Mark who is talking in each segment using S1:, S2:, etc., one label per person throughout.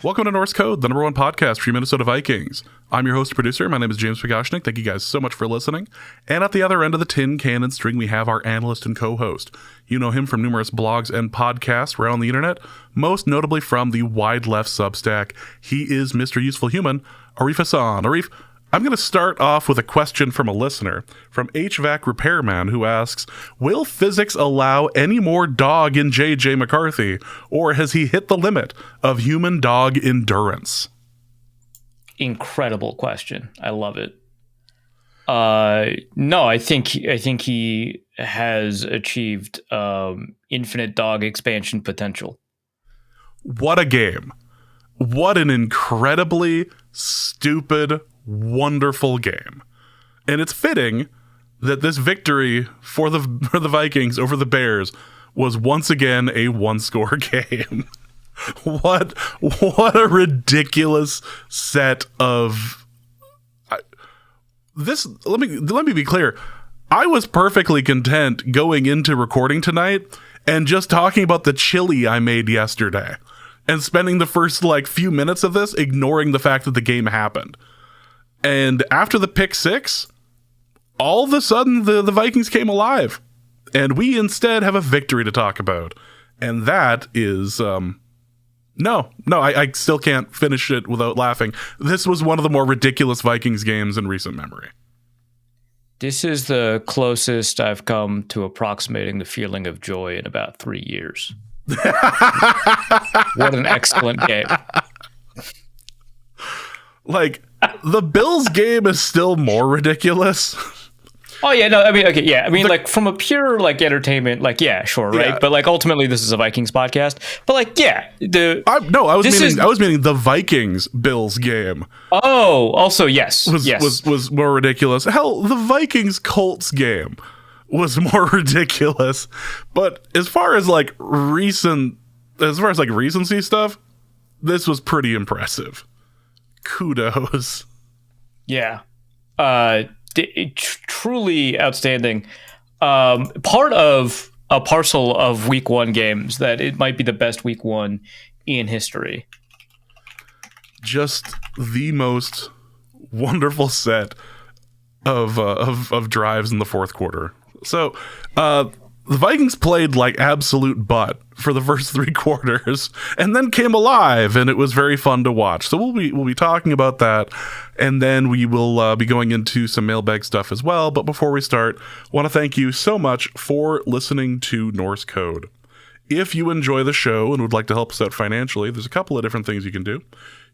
S1: Welcome to Norse Code, the number one podcast for your Minnesota Vikings. I'm your host producer. My name is James Pagashnik. Thank you guys so much for listening. And at the other end of the tin cannon string, we have our analyst and co-host. You know him from numerous blogs and podcasts around the internet, most notably from the Wide Left Substack. He is Mr. Useful Human, Arif Hassan. Arif, I'm going to start off with a question from a listener, from HVAC Repairman, who asks, will physics allow any more dog in J.J. McCarthy, or has he hit the limit of human-dog endurance?
S2: Incredible question. I love it. No, I think he has achieved infinite dog expansion potential.
S1: What a game. What an incredibly stupid, wonderful game. And it's fitting that this victory for the Vikings over the Bears was once again a one-score game. What a ridiculous set of this. Let me be clear. I was perfectly content going into recording tonight and just talking about the chili I made yesterday and spending the first few minutes of this ignoring the fact that the game happened. And after the pick six, all of a sudden the Vikings came alive, and we instead have a victory to talk about. And that is, I still can't finish it without laughing. This was one of the more ridiculous Vikings games in recent memory.
S2: This is the closest I've come to approximating the feeling of joy in about 3 years. What an excellent game.
S1: The Bills game is still more ridiculous.
S2: Oh yeah, no, I mean, okay, yeah, I mean, from a pure entertainment, yeah, sure, right, yeah. But ultimately, this is a Vikings podcast. But yeah, I was meaning the Vikings Bills game. Oh, also yes,
S1: was more ridiculous. Hell, the Vikings Colts game was more ridiculous. But as far as recency stuff, this was pretty impressive. Kudos.
S2: Yeah. Truly outstanding. Part of a parcel of week one games that it might be the best week one in history.
S1: Just the most wonderful set of drives in the fourth quarter. So, the Vikings played like absolute butt for the first three quarters and then came alive, and it was very fun to watch. So we'll be talking about that, and then we will be going into some mailbag stuff as well. But before we start, I want to thank you so much for listening to Norse Code. If you enjoy the show and would like to help us out financially, there's a couple of different things you can do.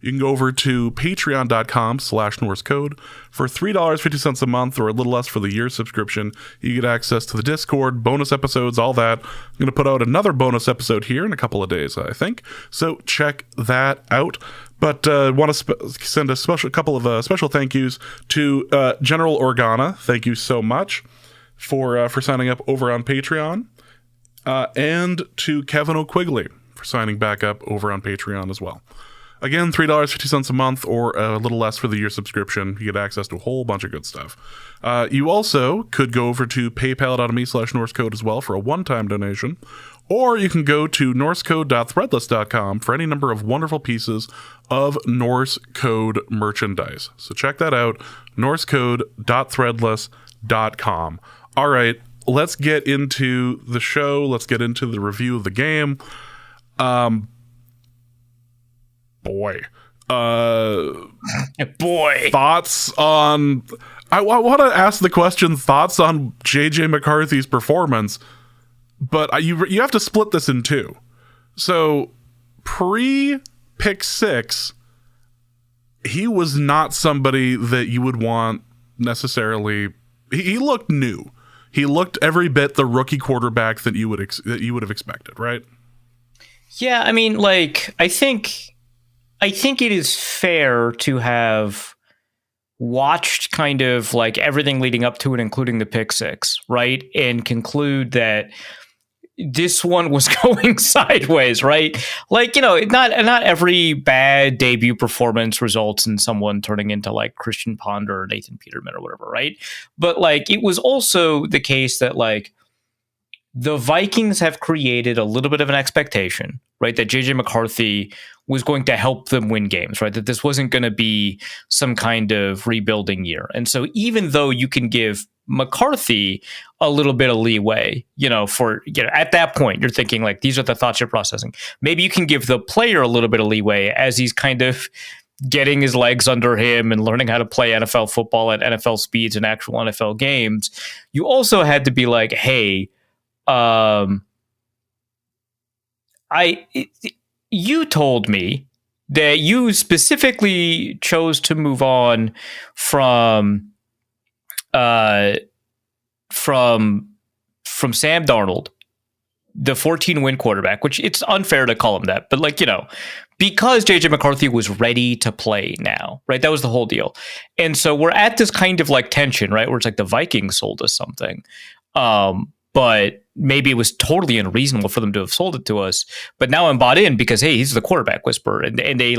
S1: You can go over to patreon.com/NorseCode. For $3.50 a month, or a little less for the year subscription, you get access to the Discord, bonus episodes, all that. I'm going to put out another bonus episode here in a couple of days, I think. So check that out. But want to send a couple of special thank yous to General Organa. Thank you so much for signing up over on Patreon. And to Kevin O'Quigley for signing back up over on Patreon as well. Again, $3.50 a month, or a little less for the year subscription. You get access to a whole bunch of good stuff. You also could go over to paypal.me/NorseCode as well for a one-time donation. Or you can go to norsecode.threadless.com for any number of wonderful pieces of Norse Code merchandise. So check that out, norsecode.threadless.com. All right, let's get into the show. Let's get into the review of the game. Boy, thoughts on... I want to ask the question, thoughts on J.J. McCarthy's performance, but you have to split this in two. So, pre-pick six, he was not somebody that you would want necessarily... He looked new. He looked every bit the rookie quarterback that you would have expected, right?
S2: Yeah, I mean, I think it is fair to have watched kind of everything leading up to it, including the pick six, right? And conclude that this one was going sideways, right? Not every bad debut performance results in someone turning into Christian Ponder or Nathan Peterman or whatever, right? But it was also the case that the Vikings have created a little bit of an expectation, right? That JJ McCarthy was going to help them win games, right? That this wasn't going to be some kind of rebuilding year. And so even though you can give McCarthy a little bit of leeway, at that point, you're thinking like, these are the thoughts you're processing. Maybe you can give the player a little bit of leeway as he's kind of getting his legs under him and learning how to play NFL football at NFL speeds and actual NFL games. You also had to be like, hey, you told me that you specifically chose to move on from Sam Darnold, the 14-win quarterback, which it's unfair to call him that, but because JJ McCarthy was ready to play now, right? That was the whole deal. And so we're at this kind of like tension, right? Where it's like the Vikings sold us something. But maybe it was totally unreasonable for them to have sold it to us. But now I'm bought in because, hey, he's the quarterback whisperer. And they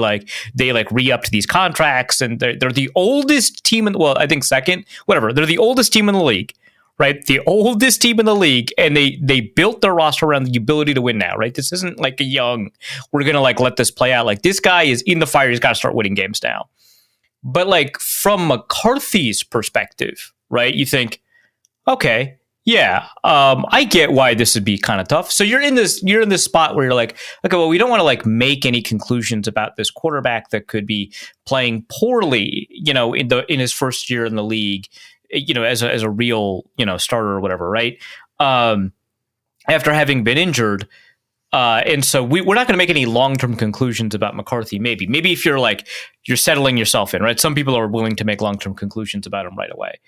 S2: re-upped these contracts, and they're the oldest team I think second, whatever. They're the oldest team in the league, right? The oldest team in the league. And they built their roster around the ability to win now, right? This isn't like we're going to let this play out. Like, this guy is in the fire. He's got to start winning games now. But from McCarthy's perspective, right? You think, okay, yeah, I get why this would be kind of tough. So you're in this spot where you're like, okay, well, we don't want to make any conclusions about this quarterback that could be playing poorly, in his first year in the league, as a real, starter or whatever, right? After having been injured. And so we're not going to make any long-term conclusions about McCarthy. Maybe if you're settling yourself in, right? Some people are willing to make long-term conclusions about him right away.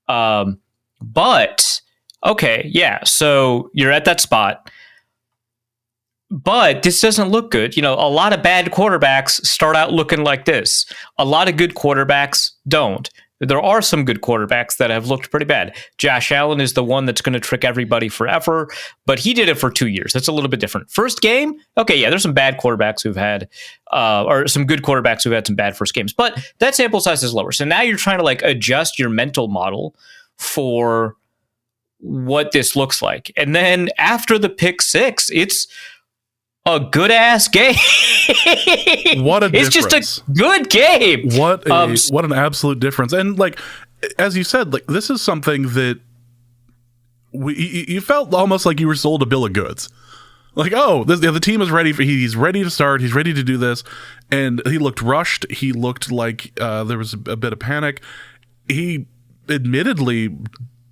S2: But okay, yeah, so you're at that spot. But this doesn't look good. A lot of bad quarterbacks start out looking like this. A lot of good quarterbacks don't. There are some good quarterbacks that have looked pretty bad. Josh Allen is the one that's going to trick everybody forever, but he did it for 2 years. That's a little bit different. First game, okay, yeah, there's some bad quarterbacks who've had, or some good quarterbacks who've had some bad first games, but that sample size is lower. So now you're trying to adjust your mental model for what this looks like. And then after the pick six, it's a good ass game.
S1: What a
S2: it's
S1: difference.
S2: Just a good game.
S1: What an absolute difference. And as you said, this is something that you felt almost like you were sold a bill of goods. The team is ready he's ready to start. He's ready to do this. And he looked rushed. He looked like there was a bit of panic. He admittedly,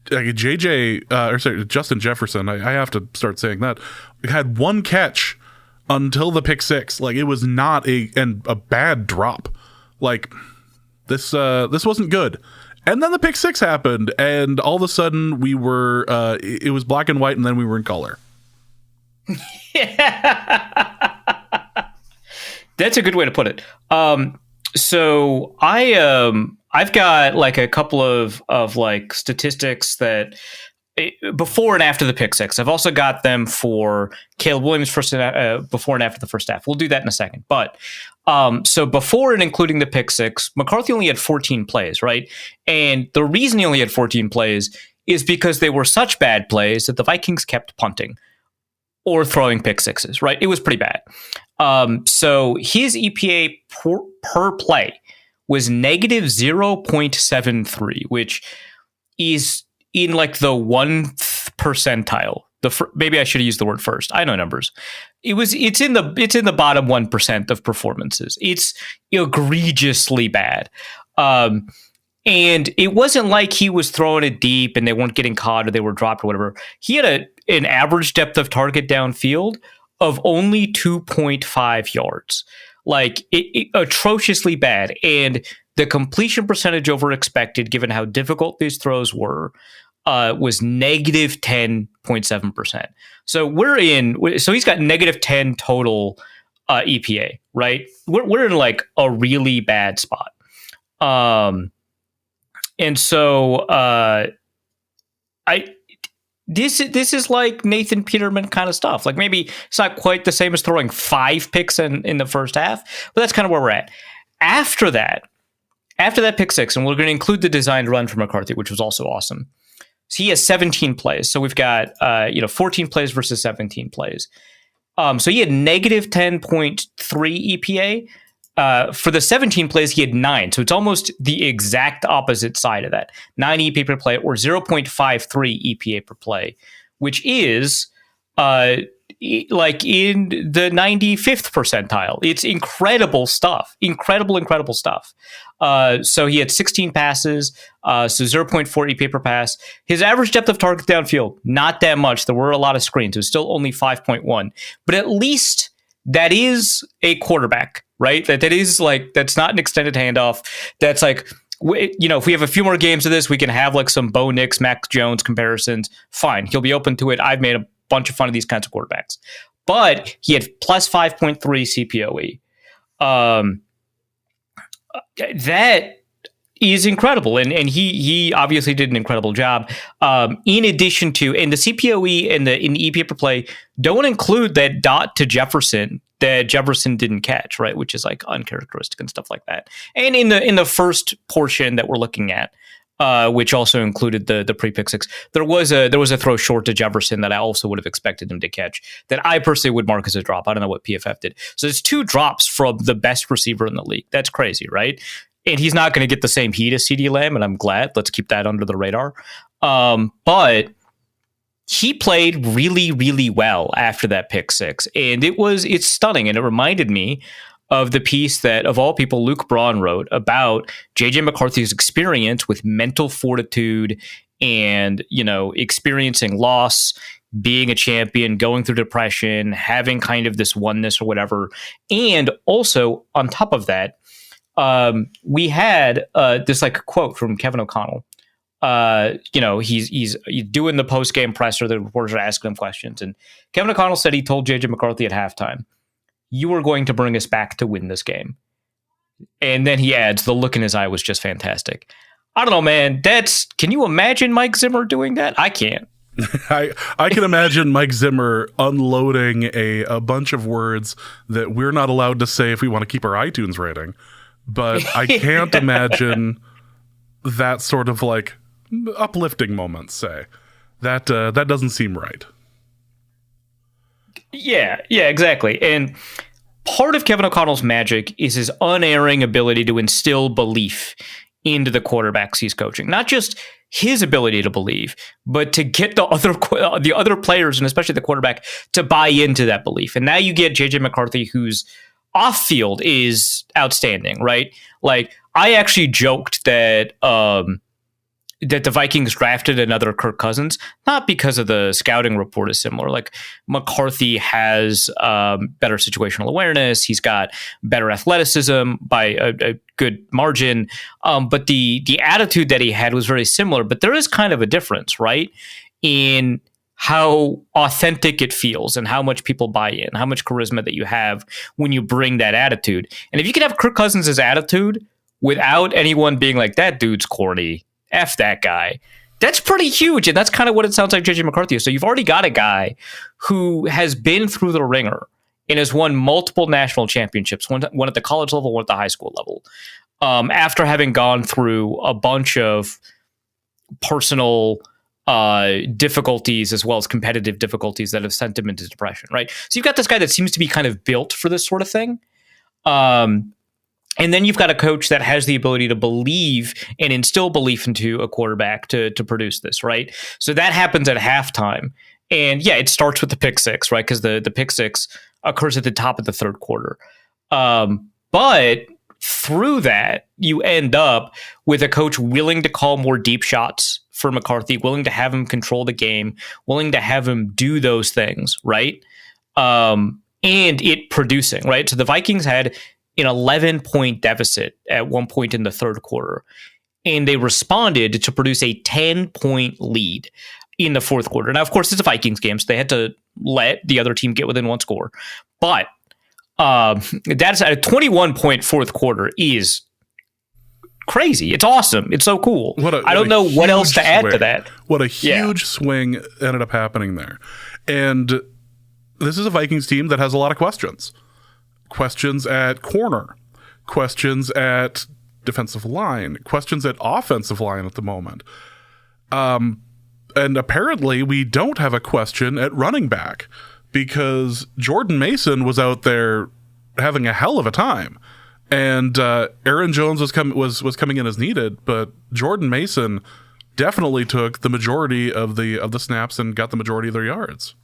S1: Justin Jefferson, I have to start saying that, had one catch until the pick six. It was not a bad drop. This wasn't good. And then the pick six happened, and all of a sudden we were it was black and white, and then we were in color.
S2: That's a good way to put it. So I've got a couple of statistics that before and after the pick six. I've also got them for Caleb Williams before and after the first half. We'll do that in a second. But so before and including the pick six, McCarthy only had 14 plays, right? And the reason he only had 14 plays is because they were such bad plays that the Vikings kept punting or throwing pick sixes, right? It was pretty bad. So his EPA per play was negative 0.73, which is in the 1th percentile. Maybe I should have used the word first. I know numbers. It's in the bottom 1% of performances. It's egregiously bad. And it wasn't like he was throwing it deep and they weren't getting caught or they were dropped or whatever. He had an average depth of target downfield of only 2.5 yards. Atrociously bad. And the completion percentage over expected, given how difficult these throws were, was negative 10.7%. So he's got negative 10 total EPA, right? We're in a really bad spot. And so this is like Nathan Peterman kind of stuff. Maybe it's not quite the same as throwing 5 picks in the first half, but that's kind of where we're at. After that pick six, and we're going to include the designed run from McCarthy, which was also awesome. So he has 17 plays. So we've got 14 plays versus 17 plays. So he had negative 10.3 EPA. For the 17 plays, he had 9. So it's almost the exact opposite side of that. 9 EPA per play or 0.53 EPA per play, which is like in the 95th percentile. It's incredible stuff. Incredible stuff. So he had 16 passes, so 0.4 EPA per pass. His average depth of target downfield, not that much. There were a lot of screens. It was still only 5.1. But at least that is a quarterback, right? That is like, that's not an extended handoff. That's like, if we have a few more games of this, we can have like some Bo Nix, Mac Jones comparisons. Fine. He'll be open to it. I've made a bunch of fun of these kinds of quarterbacks. But he had plus 5.3 CPOE. That is incredible. And he obviously did an incredible job. In addition to, and the CPOE and the EPA per play don't include that dot to Jefferson that Jefferson didn't catch, right? Which is like uncharacteristic and stuff like that. And in the first portion that we're looking at, which also included the pre-pick six, there was a throw short to Jefferson that I also would have expected him to catch that I personally would mark as a drop. I don't know what PFF did. So it's 2 drops from the best receiver in the league. That's crazy, right? And he's not going to get the same heat as CeeDee Lamb, and I'm glad. Let's keep that under the radar. But he played really, really well after that pick six, and it's stunning, and it reminded me of the piece that, of all people, Luke Braun wrote about J.J. McCarthy's experience with mental fortitude and, experiencing loss, being a champion, going through depression, having kind of this oneness or whatever. And also, on top of that, we had this like quote from Kevin O'Connell. He's doing the post-game presser. The reporters are asking him questions. And Kevin O'Connell said he told J.J. McCarthy at halftime, "You are going to bring us back to win this game." And then he adds, the look in his eye was just fantastic. I don't know, man. Can you imagine Mike Zimmer doing that? I can't.
S1: I can imagine Mike Zimmer unloading a bunch of words that we're not allowed to say if we want to keep our iTunes rating. But I can't imagine that sort of like uplifting moment, say. That doesn't seem right. Yeah, exactly. And part of Kevin O'Connell's magic is his unerring ability to instill belief into the quarterbacks he's coaching. Not just his ability to believe, but to get the other players, and especially the quarterback, to buy into that belief. And now you get J.J. McCarthy, who's off field is outstanding, right? Like, I actually joked that that the Vikings drafted another Kirk Cousins, not because of the scouting report is similar. Like, McCarthy has better situational awareness. He's got better athleticism by a good margin. But the attitude that he had was very similar. But there is kind of a difference, right? In how authentic it feels and how much people buy in, how much charisma that you have when you bring that attitude. And if you can have Kirk Cousins' attitude without anyone being like, that dude's corny, F that guy, that's pretty huge. And that's kind of what it sounds like J.J. McCarthy is. So you've already got a guy who has been through the ringer and has won multiple national championships, one at the college level, one at the high school level, after having gone through a bunch of personal difficulties as well as competitive difficulties that have sent him into depression, right? So you've got this guy that seems to be kind of built for this sort of thing. And then you've got a coach that has the ability to believe and instill belief into a quarterback to produce this, right? So that happens at halftime. And yeah, it starts with the pick six, right? Because the pick six occurs at the top of the third quarter. But through that, you end up with a coach willing to call more deep shots for McCarthy, willing to have him control the game, willing to have him do those things, right? And it producing, right? So the Vikings had an 11-point deficit at one point in the third quarter, and they responded to produce a 10-point lead in the fourth quarter. Now, of course, it's a Vikings game, so they had to let the other team get within one score. But that's a 21-point fourth quarter is crazy. It's awesome. It's so cool. I don't know what else to add to that. What a huge swing ended up happening there. And this is a Vikings team that has a lot of questions. Questions at corner, questions at defensive line, questions at offensive line at the moment. And apparently we don't have a question at running back because Jordan Mason was out there having a hell of a time. And Aaron Jones was coming in as needed, but Jordan Mason definitely took the majority of the snaps and got the majority of their yards.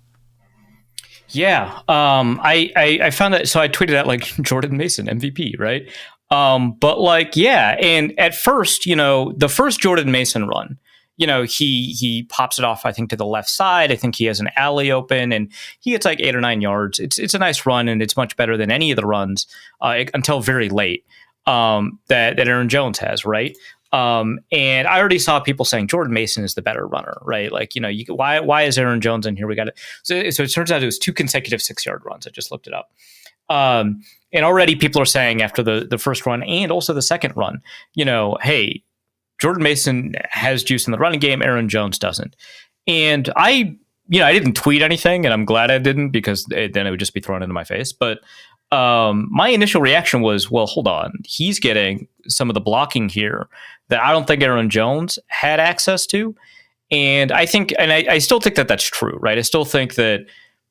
S2: Yeah, I found that. So I tweeted out like Jordan Mason MVP, right? But like, yeah, and at first, the first Jordan Mason run, he pops it off, I think, to the left side. I think he has an alley open, and he gets like 8 or 9 yards. It's a nice run, and it's much better than any of the runs until very late that Aaron Jones has, right? And I already saw people saying Jordan Mason is the better runner, right? Like, why is Aaron Jones in here? We got it. So it turns out it was 2 consecutive 6-yard runs. I just looked it up. And already people are saying after the first run and also the second run, hey, Jordan Mason has juice in the running game. Aaron Jones doesn't. And I didn't tweet anything, and I'm glad I didn't because then it would just be thrown into my face. But my initial reaction was, well, hold on. He's getting some of the blocking here that I don't think Aaron Jones had access to. And I still think that that's true, right? I still think that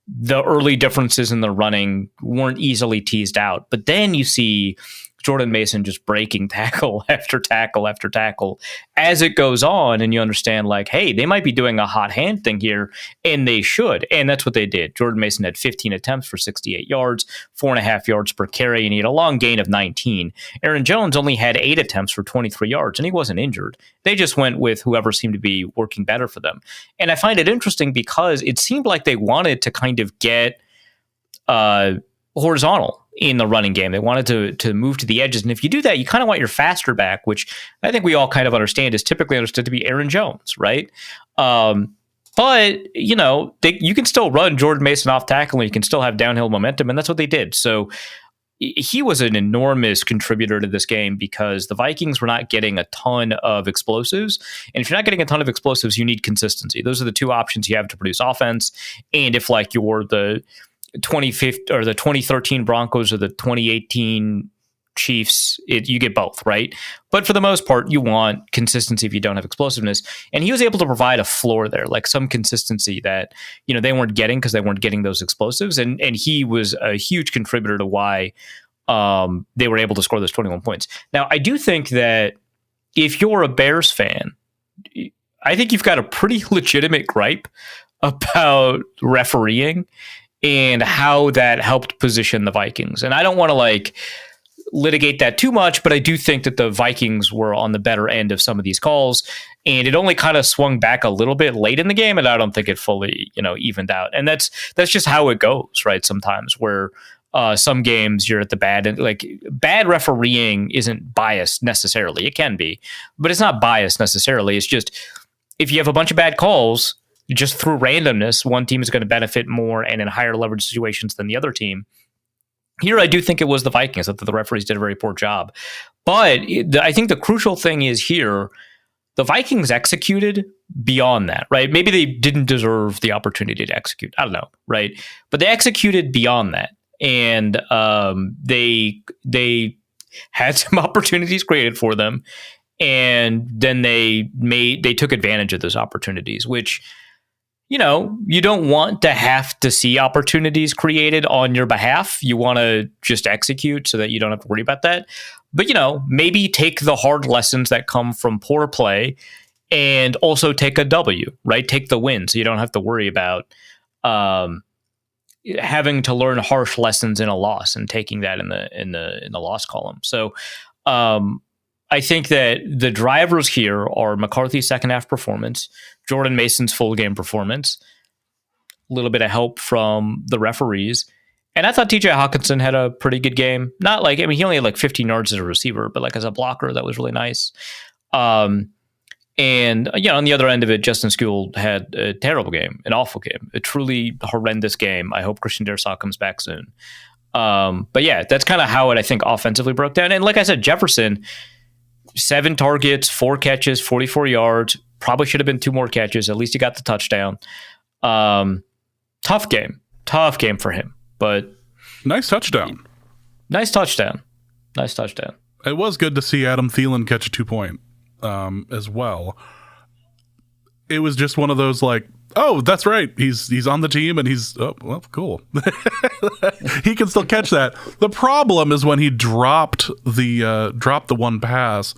S2: the early differences in the running weren't easily teased out. But then you see Jordan Mason just breaking tackle after tackle after tackle as it goes on, and you understand like, hey, they might be doing a hot hand thing here, and they should. And that's what they did. Jordan Mason had 15 attempts for 68 yards, 4.5 yards per carry, and he had a long gain of 19. Aaron Jones only had 8 attempts for 23 yards, and he wasn't injured. They just went with whoever seemed to be working better for them. And I find it interesting because it seemed like they wanted to kind of get horizontal in the running game. They wanted to move to the edges. And if you do that, you kind of want your faster back, which I think we all kind of understand is typically understood to be Aaron Jones, right? But, you can still run Jordan Mason off tackle and you can still have downhill momentum. And that's what they did. So he was an enormous contributor to this game because the Vikings were not getting a ton of explosives. And if you're not getting a ton of explosives, you need consistency. Those are the 2 options you have to produce offense. And if like you're the 2015 or the 2013 Broncos or the 2018 Chiefs, you get both, right? But for the most part, you want consistency if you don't have explosiveness. And he was able to provide a floor there, like some consistency that, they weren't getting because they weren't getting those explosives. And he was a huge contributor to why they were able to score those 21 points. Now, I do think that if you're a Bears fan, I think you've got a pretty legitimate gripe about refereeing and how that helped position the Vikings. And I don't want to litigate that too much, but I do think that the Vikings were on the better end of some of these calls, and it only kind of swung back a little bit late in the game, and I don't think it fully, evened out. And that's just how it goes, right? Sometimes where some games you're at the bad end. Like, bad refereeing isn't biased necessarily. It can be, but it's not biased necessarily. It's just if you have a bunch of bad calls, just through randomness, one team is going to benefit more and in higher leverage situations than the other team. Here, I do think it was the Vikings. I thought the referees did a very poor job. But I think the crucial thing is here, the Vikings executed beyond that, right? Maybe they didn't deserve the opportunity to execute. I don't know, right? But they executed beyond that. And they had some opportunities created for them. And then they took advantage of those opportunities, which, you don't want to have to see opportunities created on your behalf. You want to just execute so that you don't have to worry about that. But, maybe take the hard lessons that come from poor play and also take a W, right? Take the win so you don't have to worry about having to learn harsh lessons in a loss and taking that in the loss column. So I think that the drivers here are McCarthy's second half performance, Jordan Mason's full game performance, a little bit of help from the referees. And I thought TJ Hawkinson had a pretty good game. He only had 15 yards as a receiver, but as a blocker, that was really nice. And on the other end of it, Justin Skule had a terrible game, an awful game, a truly horrendous game. I hope Christian Darrisaw comes back soon. But yeah, that's kind of how it, I think, offensively broke down. And like I said, Jefferson, 7 targets, 4 catches, 44 yards. Probably should have been 2 more catches. At least he got the touchdown. Tough game for him, but
S1: nice touchdown. It was good to see Adam Thielen catch a 2-point as well. it was just one of those like, oh, that's right, he's on the team and he's cool. He can still catch that. The problem is when he dropped the one pass.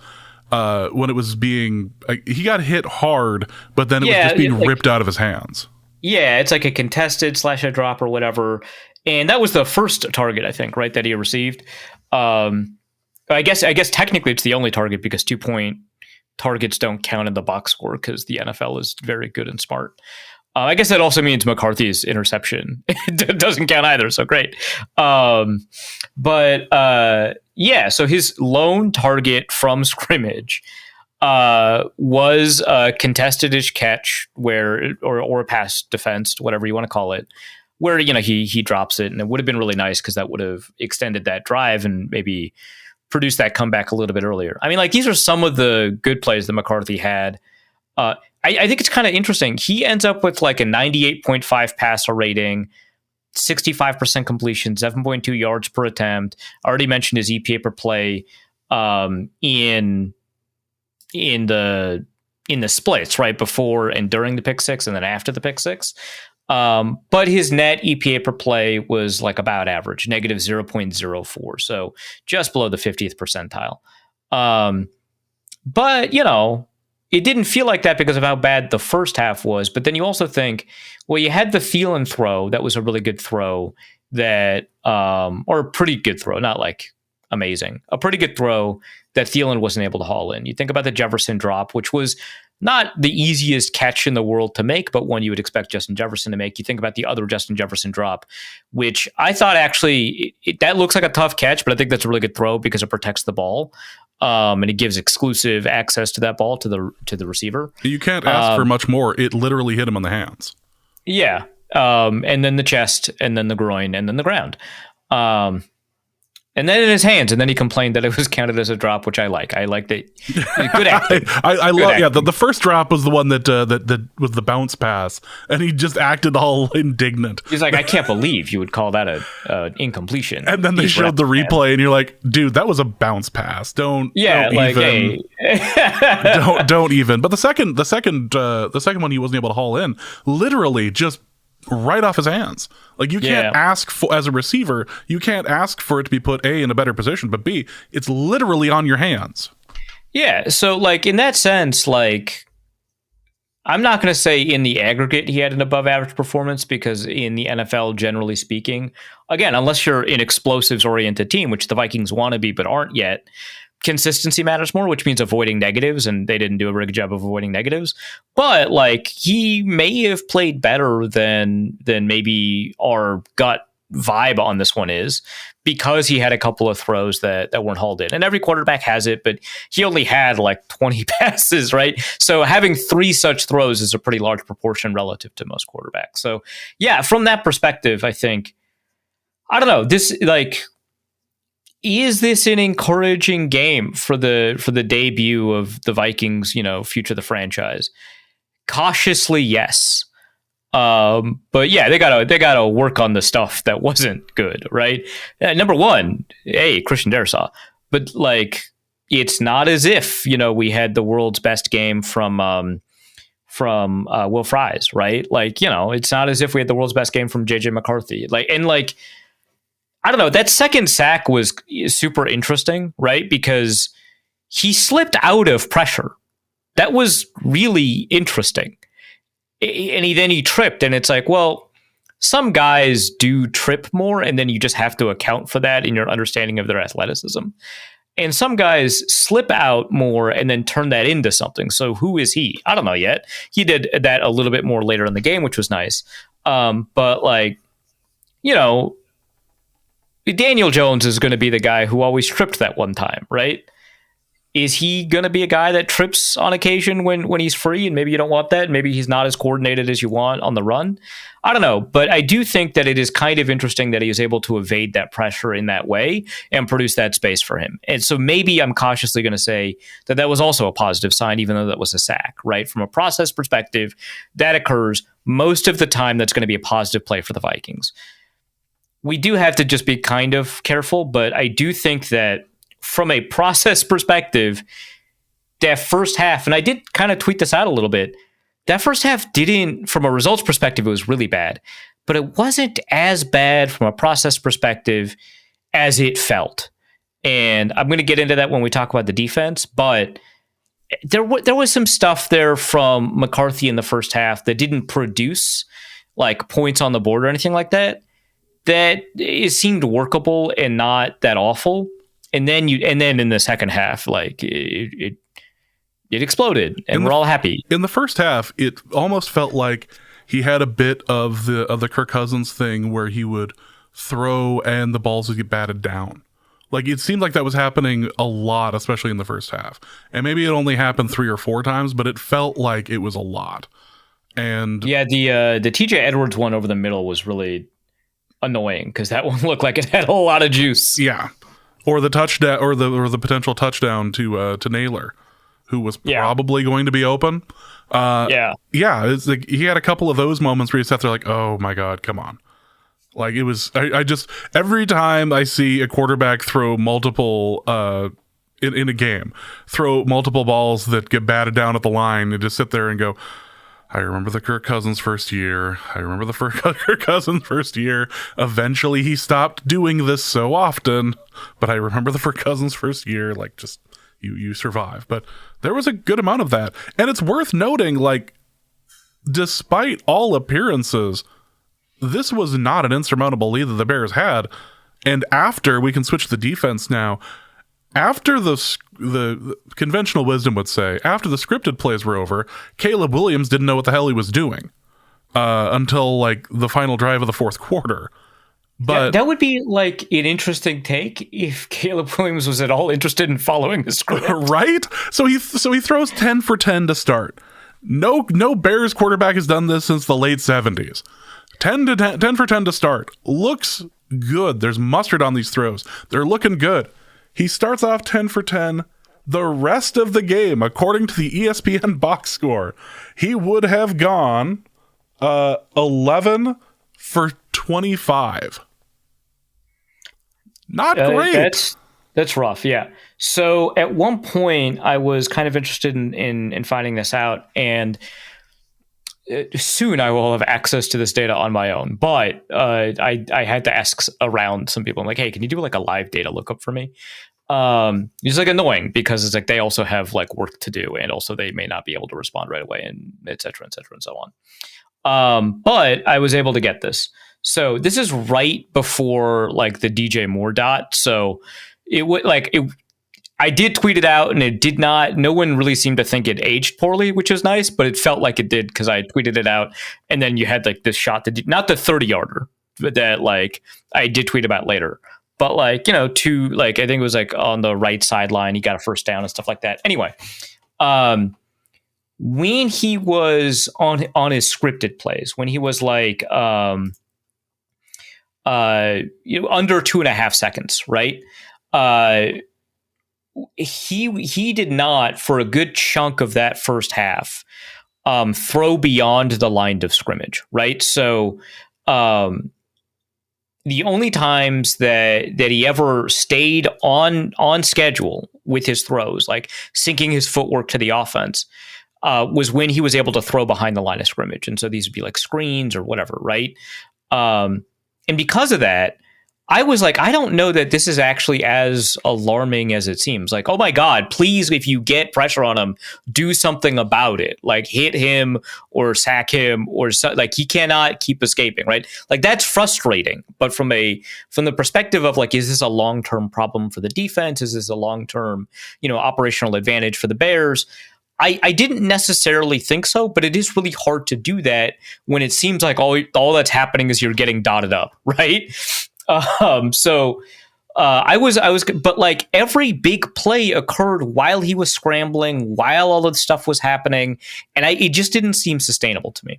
S1: When it was being, he got hit hard, but then it was just being ripped out of his hands.
S2: Yeah, it's like a contested / a drop or whatever. And that was the first target, I think, right, that he received. I guess technically it's the only target because 2-point targets don't count in the box score because the NFL is very good and smart. I guess that also means McCarthy's interception doesn't count either, so great. So his lone target from scrimmage was a contested-ish catch or a pass defense, whatever you want to call it, where he drops it, and it would have been really nice because that would have extended that drive and maybe produced that comeback a little bit earlier. I mean, like, these are some of the good plays that McCarthy had. I think it's kind of interesting. He ends up with like a 98.5 passer rating, 65% completion, 7.2 yards per attempt. I already mentioned his EPA per play in the splits, right, before and during the pick six and then after the pick six. But his net EPA per play was like about average, negative 0.04. So just below the 50th percentile. But, it didn't feel like that because of how bad the first half was. But then you also think, well, you had the Thielen throw. That was a really good throw or a pretty good throw, not like amazing, a pretty good throw that Thielen wasn't able to haul in. You think about the Jefferson drop, which was not the easiest catch in the world to make, but one you would expect Justin Jefferson to make. You think about the other Justin Jefferson drop, which I thought actually that looks like a tough catch, but I think that's a really good throw because it protects the ball. And it gives exclusive access to that ball to the receiver.
S1: You can't ask for much more. It literally hit him on the hands. Yeah.
S2: And then the chest, and then the groin, and then the ground. And then in his hands, and then he complained that it was counted as a drop, which I like. I like that. Good acting.
S1: I love. Yeah, the first drop was the one that was the bounce pass, and he just acted all indignant.
S2: He's like, I can't believe you would call that a incompletion.
S1: And then they showed the replay, and you're like, dude, that was a bounce pass. Don't even. Hey. don't even. But the second one he wasn't able to haul in, literally just right off his hands. Like, you can't ask for, as a receiver, you can't ask for it to be put A, in a better position, but B, it's literally on your hands.
S2: Yeah. So, like, in that sense, like, I'm not going to say in the aggregate he had an above average performance, because in the NFL, generally speaking, again, unless you're an explosives oriented team, which the Vikings want to be but aren't yet, consistency matters more, which means avoiding negatives, and they didn't do a very good job of avoiding negatives. But, like, he may have played better than maybe our gut vibe on this one is, because he had a couple of throws that weren't hauled in. And every quarterback has it, but he only had like 20 passes, right? So having 3 such throws is a pretty large proportion relative to most quarterbacks. So yeah, from that perspective, I think, I don't know, this, like, is this an encouraging game for the debut of the Vikings, future of the franchise? Cautiously, yes. But yeah, they gotta work on the stuff that wasn't good, right? Number one, Christian Darrisaw. But, like, it's not as if, we had the world's best game from Will Fries, right? Like, it's not as if we had the world's best game from JJ McCarthy. I don't know, that second sack was super interesting, right? Because he slipped out of pressure. That was really interesting. And he tripped, and it's like, well, some guys do trip more, and then you just have to account for that in your understanding of their athleticism. And some guys slip out more and then turn that into something. So who is he? I don't know yet. He did that a little bit more later in the game, which was nice. But, like, Daniel Jones is going to be the guy who always tripped that one time, right? Is he going to be a guy that trips on occasion when he's free, and maybe you don't want that? Maybe he's not as coordinated as you want on the run. I don't know, but I do think that it is kind of interesting that he is able to evade that pressure in that way and produce that space for him. And so maybe I'm cautiously going to say that was also a positive sign, even though that was a sack, right? From a process perspective, that occurs most of the time. That's going to be a positive play for the Vikings. We do have to just be kind of careful, but I do think that from a process perspective, that first half, and I did kind of tweet this out a little bit, that first half didn't, from a results perspective, it was really bad, but it wasn't as bad from a process perspective as it felt. And I'm going to get into that when we talk about the defense, but there was some stuff there from McCarthy in the first half that didn't produce like points on the board or anything like that. That it seemed workable and not that awful. And then in the second half, like it exploded, and we're all happy.
S1: In the first half, it almost felt like he had a bit of the Kirk Cousins thing where he would throw and the balls would get batted down. Like it seemed like that was happening a lot, especially in the first half. And maybe it only happened 3 or 4 times, but it felt like it was a lot. And
S2: yeah, the TJ Edwards one over the middle was really annoying because that one looked like it had a lot of juice.
S1: Yeah, or the touchdown, or the potential touchdown to Naylor, who was probably going to be open. It's like he had a couple of those moments where he sat there like, oh my god, come on. Like it was, I just, every time I see a quarterback throw multiple, in a game, throw multiple balls that get batted down at the line and just sit there and go, I remember the Kirk Cousins first year. I remember the Kirk Cousins first year. Eventually he stopped doing this so often, but I remember the Kirk Cousins first year, like just, you survive. But there was a good amount of that. And it's worth noting, like, despite all appearances, this was not an insurmountable lead that the Bears had. And after, we can switch to the defense now, after the conventional wisdom would say, after the scripted plays were over, Caleb Williams didn't know what the hell he was doing until like the final drive of the fourth quarter. But
S2: that would be like an interesting take if Caleb Williams was at all interested in following the script,
S1: right? So he throws 10 for 10 to start. No Bears quarterback has done this since the late 70s. 10 for 10 to start. Looks good. There's mustard on these throws. They're looking good. He starts off 10 for 10. The rest of the game, according to the ESPN box score, he would have gone 11 for 25. Not great.
S2: That's rough, yeah. So at one point, I was kind of interested in finding this out, and soon I will have access to this data on my own. But I had to ask around some people. I'm like, hey, can you do like a live data lookup for me? It's like annoying because it's like they also have like work to do, and also they may not be able to respond right away, and et cetera, and so on. But I was able to get this. So this is right before like the DJ Moore dot. So it would like it. I did tweet it out, and it did not. No one really seemed to think it aged poorly, which is nice. But it felt like it did because I tweeted it out, and then you had like this shot that not the 30-yarder, but that like I did tweet about later. But like to like I think it was like on the right sideline, he got a first down and stuff like that. Anyway, when he was on his scripted plays, when he was like under 2.5 seconds, right? He did not, for a good chunk of that first half, throw beyond the line of scrimmage, right? So the only times that he ever stayed on schedule with his throws, like syncing his footwork to the offense, was when he was able to throw behind the line of scrimmage. And so these would be like screens or whatever, right? And because of that, I was like, I don't know that this is actually as alarming as it seems. Like, oh my God, please, if you get pressure on him, do something about it. Like hit him or sack him or like he cannot keep escaping, right? Like that's frustrating. But from the perspective of like, is this a long-term problem for the defense? Is this a long-term, operational advantage for the Bears? I didn't necessarily think so, but it is really hard to do that when it seems like all that's happening is you're getting dotted up, right? I was, but like every big play occurred while he was scrambling, while all of the stuff was happening, and it just didn't seem sustainable to me.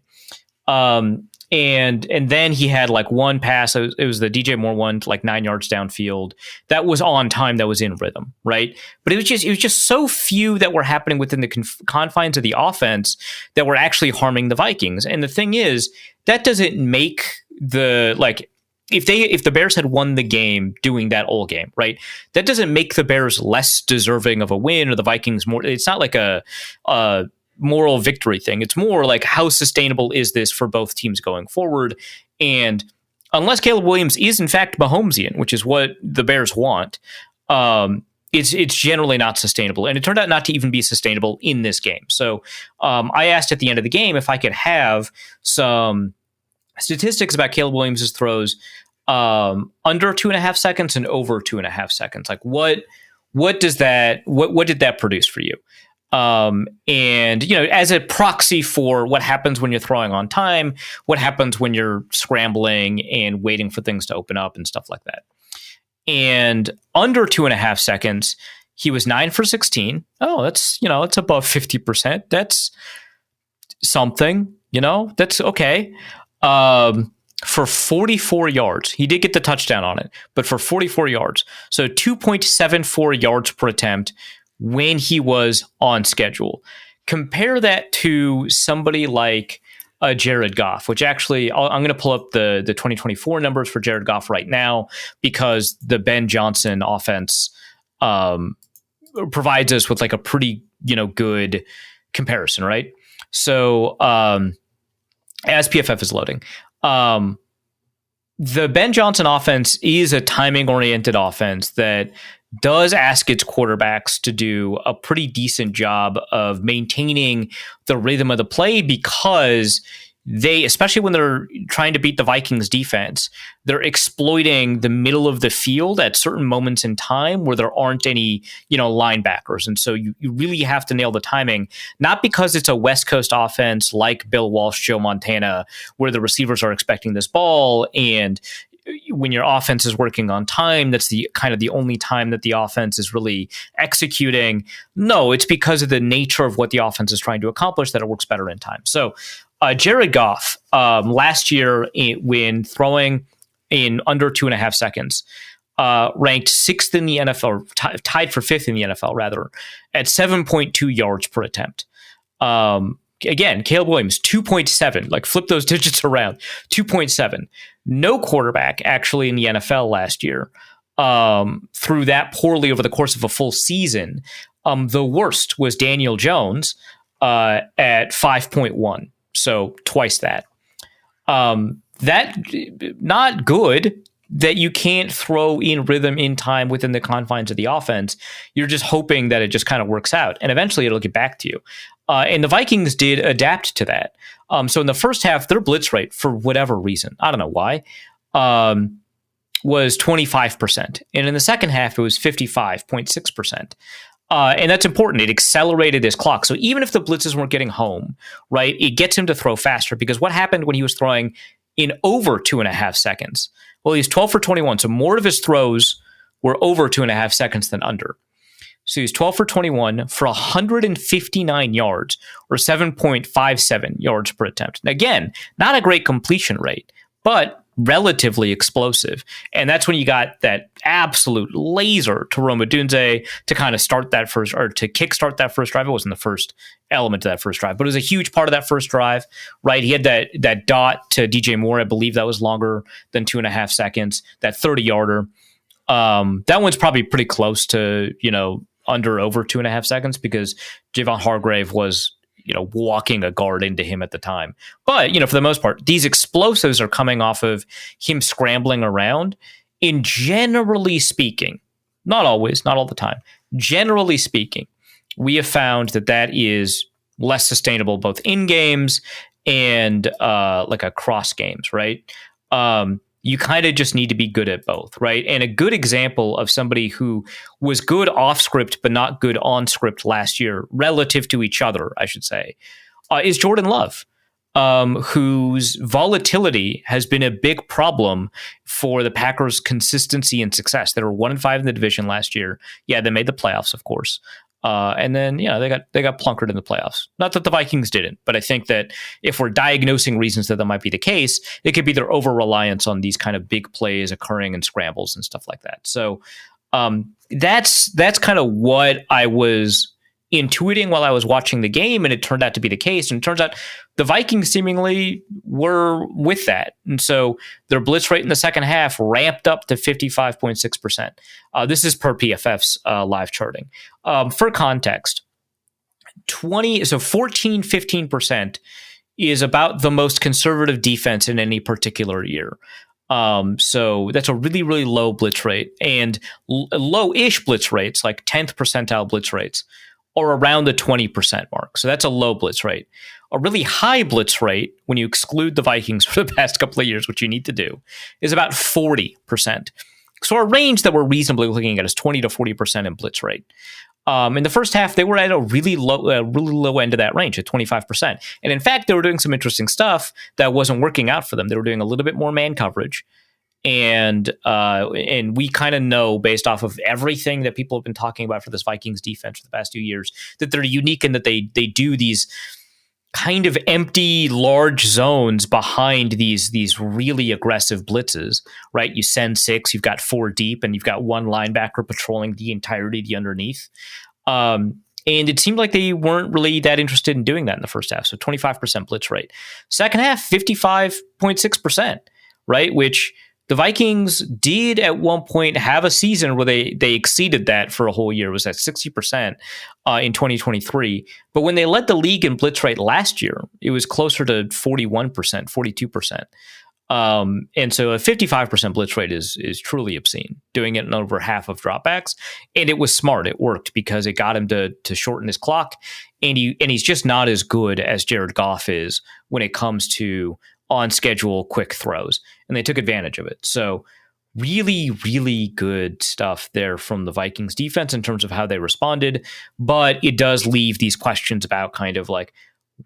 S2: And then he had like one pass. It was the DJ Moore one to like 9 yards downfield. That was on time. That was in rhythm, right? But it was just so few that were happening within the confines of the offense that were actually harming the Vikings. And the thing is, that doesn't make the like. If the Bears had won the game doing that all game, right? That doesn't make the Bears less deserving of a win or the Vikings more. It's not like moral victory thing. It's more like, how sustainable is this for both teams going forward? And unless Caleb Williams is in fact Mahomesian, which is what the Bears want, it's generally not sustainable. And it turned out not to even be sustainable in this game. So I asked at the end of the game if I could have some statistics about Caleb Williams' throws under 2.5 seconds and over 2.5 seconds. Like what did that produce for you? And, as a proxy for what happens when you're throwing on time, what happens when you're scrambling and waiting for things to open up and stuff like that. And under 2.5 seconds, he was 9 for 16. Oh, that's, it's above 50%. That's something, that's okay. For 44 yards, he did get the touchdown on it, but for 44 yards. So 2.74 yards per attempt when he was on schedule. Compare that to somebody like Jared Goff, which actually I'm going to pull up the 2024 numbers for Jared Goff right now, because the Ben Johnson offense provides us with like a pretty good comparison, right? So as PFF is loading, the Ben Johnson offense is a timing-oriented offense that does ask its quarterbacks to do a pretty decent job of maintaining the rhythm of the play, because they, especially when they're trying to beat the Vikings defense, they're exploiting the middle of the field at certain moments in time where there aren't any, linebackers. And so you really have to nail the timing, not because it's a West Coast offense like Bill Walsh, Joe Montana, where the receivers are expecting this ball, and when your offense is working on time, that's the kind of the only time that the offense is really executing. No, it's because of the nature of what the offense is trying to accomplish that it works better in time. So Jared Goff, last year when throwing in under 2.5 seconds, ranked 6th in the NFL, or tied for 5th in the NFL, rather, at 7.2 yards per attempt. Again, Caleb Williams, 2.7, like flip those digits around, 2.7. No quarterback actually in the NFL last year threw that poorly over the course of a full season. The worst was Daniel Jones at 5.1, so twice that. That not good that you can't throw in rhythm in time within the confines of the offense. You're just hoping that it just kind of works out, and eventually it'll get back to you. And the Vikings did adapt to that. So in the first half, their blitz rate, for whatever reason, I don't know why, was 25%. And in the second half, it was 55.6%. And that's important. It accelerated his clock. So even if the blitzes weren't getting home, right, it gets him to throw faster. Because what happened when he was throwing in over 2.5 seconds? Well, he's 12 for 21. So more of his throws were over 2.5 seconds than under. So he's 12 for 21 for 159 yards, or 7.57 yards per attempt. Again, not a great completion rate, but relatively explosive. And that's when you got that absolute laser to Rome Odunze to kind of start that first, or to kickstart that first drive. It wasn't the first element of that first drive, but it was a huge part of that first drive, right? He had that dot to DJ Moore. I believe that was longer than 2.5 seconds, that 30-yarder. That one's probably pretty close to, under over 2.5 seconds, because Javon Hargrave was, walking a guard into him at the time. But, for the most part, these explosives are coming off of him scrambling around. And generally speaking, not always, not all the time, generally speaking, we have found that is less sustainable both in games and like across games, right? You kind of just need to be good at both, right? And a good example of somebody who was good off script but not good on script last year, relative to each other, I should say, is Jordan Love, whose volatility has been a big problem for the Packers' consistency and success. They were 1-5 in the division last year. Yeah, they made the playoffs, of course. And then, they got plunkered in the playoffs. Not that the Vikings didn't, but I think that if we're diagnosing reasons that might be the case, it could be their over-reliance on these kind of big plays occurring in scrambles and stuff like that. So that's kind of what I was intuiting while I was watching the game, and it turned out to be the case. And it turns out the Vikings seemingly were with that. And so their blitz rate in the second half ramped up to 55.6%. This is per PFF's live charting. For context, 14, 15% is about the most conservative defense in any particular year. So that's a really, really low blitz rate, and low-ish blitz rates, like 10th percentile blitz rates, are around the 20% mark. So that's a low blitz rate. A really high blitz rate, when you exclude the Vikings for the past couple of years, which you need to do, is about 40%. So our range that we're reasonably looking at is 20 to 40% in blitz rate. In the first half, they were at a really low end of that range at 25%. And in fact, they were doing some interesting stuff that wasn't working out for them. They were doing a little bit more man coverage. And we kind of know, based off of everything that people have been talking about for this Vikings defense for the past 2 years, that they're unique in that they do these kind of empty, large zones behind these really aggressive blitzes, right? You send 6, you've got 4 deep, and you've got one linebacker patrolling the entirety of the underneath. And it seemed like they weren't really that interested in doing that in the first half. So 25% blitz rate. Second half, 55.6%, right? Which the Vikings did at one point have a season where they exceeded that for a whole year. It was at 60% in 2023. But when they led the league in blitz rate last year, it was closer to 41%, 42%. And so a 55% blitz rate is truly obscene, doing it in over half of dropbacks. And it was smart. It worked because it got him to shorten his clock. And he's just not as good as Jared Goff is when it comes to on schedule quick throws, and they took advantage of it. So really, really good stuff there from the Vikings defense in terms of how they responded, but it does leave these questions about kind of like,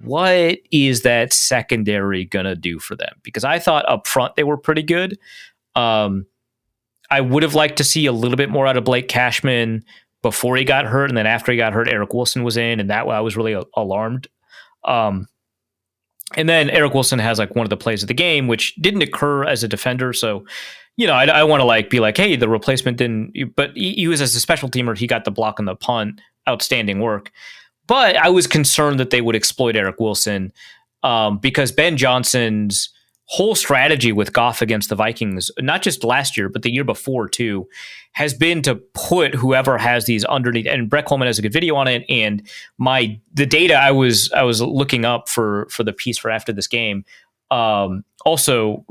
S2: what is that secondary gonna do for them? Because I thought up front they were pretty good. I would have liked to see a little bit more out of Blake Cashman before he got hurt, and then after he got hurt, Eric Wilson was in, and that way I was really alarmed. And then Eric Wilson has like one of the plays of the game, which didn't occur as a defender. So, I want to like be like, hey, the replacement didn't, but he was as a special teamer. He got the block on the punt. Outstanding work. But I was concerned that they would exploit Eric Wilson because Ben Johnson's whole strategy with Goff against the Vikings, not just last year, but the year before too, has been to put whoever has these underneath. And Brett Coleman has a good video on it. And the data I was looking up for the piece for after this game, also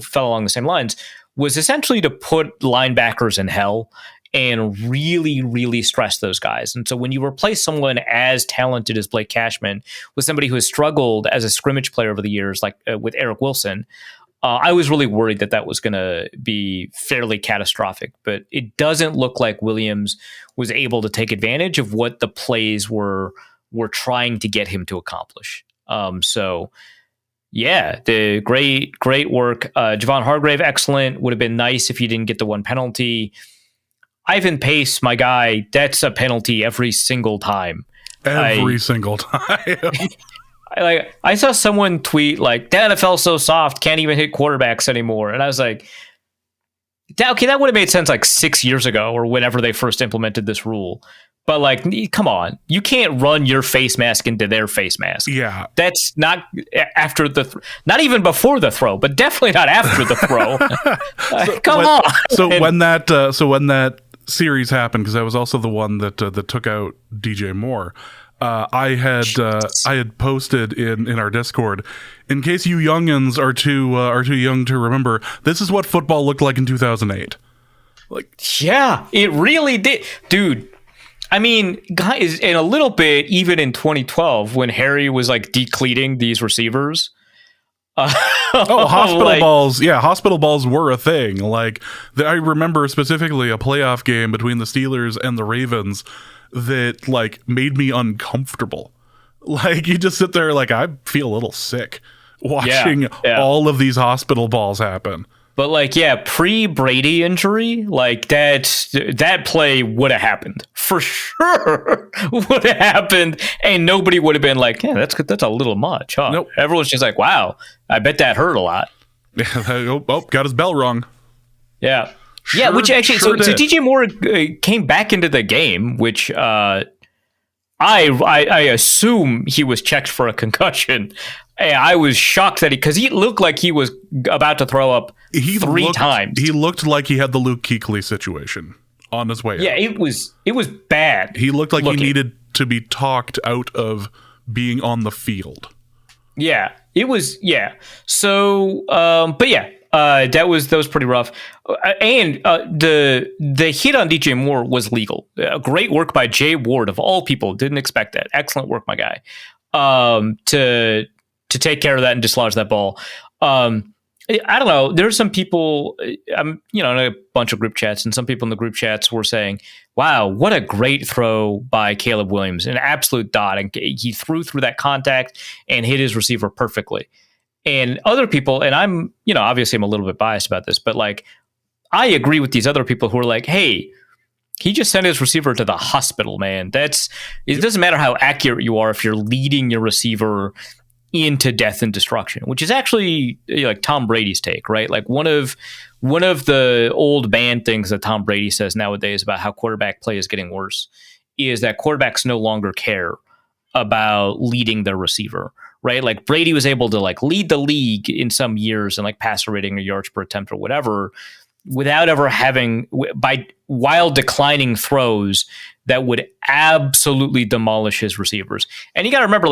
S2: fell along the same lines, was essentially to put linebackers in hell and really, really stress those guys. And so when you replace someone as talented as Blake Cashman with somebody who has struggled as a scrimmage player over the years, like with Eric Wilson, I was really worried that was going to be fairly catastrophic. But it doesn't look like Williams was able to take advantage of what the plays were trying to get him to accomplish. So yeah, the great work. Javon Hargrave, excellent. Would have been nice if he didn't get the one penalty. Ivan Pace, my guy, that's a penalty every single time.
S1: Single time.
S2: I saw someone tweet like, the NFL's so soft, can't even hit quarterbacks anymore. And I was like, okay, that would have made sense like 6 years ago or whenever they first implemented this rule. But like, come on, you can't run your face mask into their face mask.
S1: Yeah.
S2: That's not after not even before the throw, but definitely not after the throw. Come on.
S1: When that series happened, because I was also the one that took out DJ Moore. I had posted in our Discord, in case you youngins are too young to remember, this is what football looked like in 2008. Like,
S2: yeah, it really did, dude. I mean, guys, in a little bit, even in 2012, when Harry was like decleating these receivers.
S1: Hospital balls. Yeah, hospital balls were a thing. Like, I remember specifically a playoff game between the Steelers and the Ravens that like made me uncomfortable. Like, you just sit there like, I feel a little sick watching all of these hospital balls happen.
S2: But like, yeah, pre-Brady injury, like that play would have happened for sure. Would have happened, and nobody would have been like, "Yeah, that's a little much." Huh?
S1: Nope.
S2: Everyone's just like, "Wow, I bet that hurt a lot."
S1: Yeah, got his bell rung.
S2: Yeah, yeah. Which actually, so DJ Moore came back into the game, which I assume he was checked for a concussion. I was shocked that because he looked like he was about to throw up three times.
S1: He looked like he had the Luke Kuechly situation on his way
S2: Yeah,
S1: out.
S2: it was bad.
S1: He looked like
S2: looking.
S1: he needed to be talked out of being on the field.
S2: Yeah, it was. Yeah. So, but yeah, that was pretty rough. And the hit on DJ Moore was legal. Great work by Jay Ward of all people. Didn't expect that. Excellent work, my guy. To take care of that and dislodge that ball. I don't know. There's some people, I'm in a bunch of group chats, and some people in the group chats were saying, wow, what a great throw by Caleb Williams, an absolute dot. And he threw through that contact and hit his receiver perfectly. And other people, and I'm, obviously I'm a little bit biased about this, but like, I agree with these other people who are like, hey, he just sent his receiver to the hospital, man. It doesn't matter how accurate you are if you're leading your receiver into death and destruction, which is actually like Tom Brady's take, right? Like one of the old band things that Tom Brady says nowadays about how quarterback play is getting worse is that quarterbacks no longer care about leading their receiver, right? Like Brady was able to like lead the league in some years and like passer rating or yards per attempt or whatever without ever having while declining throws that would absolutely demolish his receivers. And you got to remember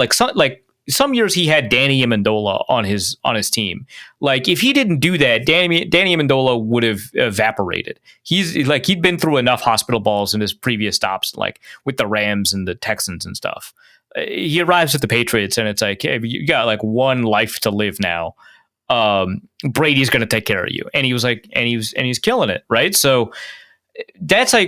S2: some years he had Danny Amendola on his team. Like if he didn't do that, Danny Amendola would have evaporated. He'd been through enough hospital balls in his previous stops, like with the Rams and the Texans and stuff. He arrives at the Patriots and it's like, hey, you got like one life to live now. Brady's going to take care of you. And he was like, and he's killing it. Right. So that's how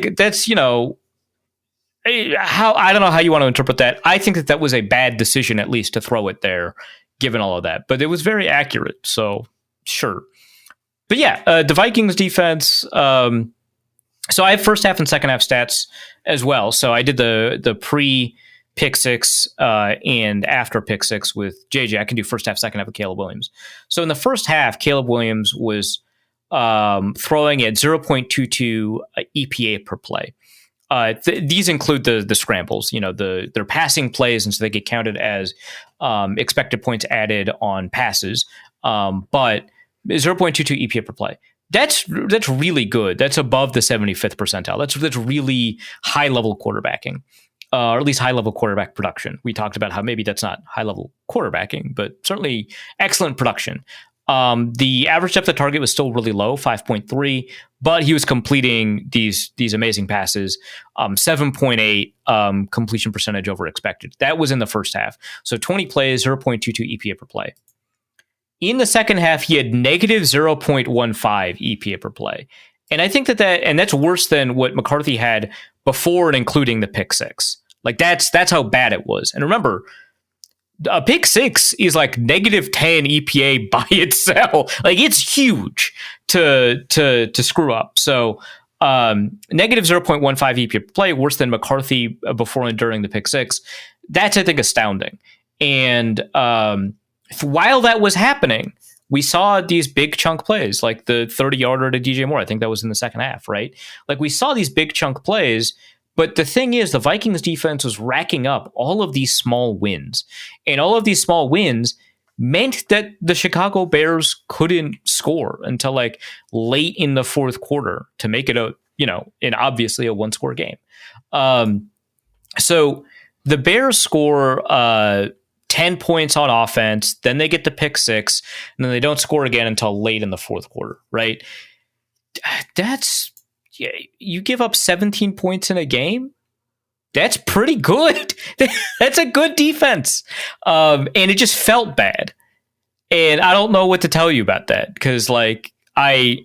S2: I don't know how you want to interpret that. I think that was a bad decision, at least to throw it there, given all of that. But it was very accurate, so sure. But yeah, the Vikings defense. So I have first half and second half stats as well. So I did the pre pick six and after pick six with JJ. I can do first half, second half with Caleb Williams. So in the first half, Caleb Williams was throwing at 0.22 EPA per play. These include the scrambles, their passing plays, and so they get counted as expected points added on passes. But 0.22 EPA per play. That's really good. That's above the 75th percentile. That's really high level quarterbacking, or at least high level quarterback production. We talked about how maybe that's not high level quarterbacking, but certainly excellent production. The average depth of target was still really low, 5.3, but he was completing these amazing passes, 7.8 completion percentage over expected. That was in the first half. So 20 plays, 0.22 EPA per play. In the second half, he had negative 0.15 EPA per play. And I think that's worse than what McCarthy had before and including the pick six. Like that's how bad it was. And remember, a pick six is like negative 10 EPA by itself. Like it's huge to screw up. So negative 0.15 EPA per play, worse than McCarthy before and during the pick six. That's, I think, astounding. And while that was happening, we saw these big chunk plays, like the 30-yarder to DJ Moore. I think that was in the second half, right? Like we saw these big chunk plays. But the thing is, the Vikings defense was racking up all of these small wins. And all of these small wins meant that the Chicago Bears couldn't score until like late in the fourth quarter to make it obviously a one-score game. So the Bears score 10 points on offense, then they get the pick six, and then they don't score again until late in the fourth quarter, right? You give up 17 points in a game. That's pretty good. That's a good defense. And it just felt bad. And I don't know what to tell you about that because like I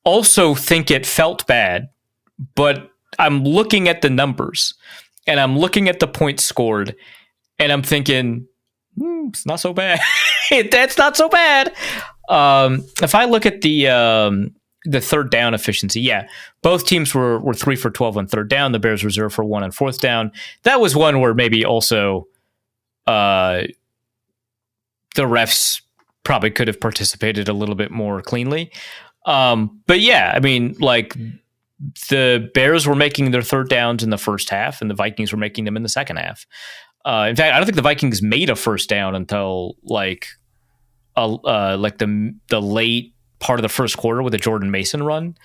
S2: also think it felt bad, but I'm looking at the numbers and I'm looking at the points scored and I'm thinking, it's not so bad. That's not so bad. If I look at the third down efficiency, yeah, both teams were 3 for 12 on third down. The Bears were 0 for 1 on fourth down. That was one where maybe also the refs probably could have participated a little bit more cleanly. But yeah, I mean, like the Bears were making their third downs in the first half and the Vikings were making them in the second half. In fact, I don't think the Vikings made a first down until like the late part of the first quarter with a Jordan Mason run.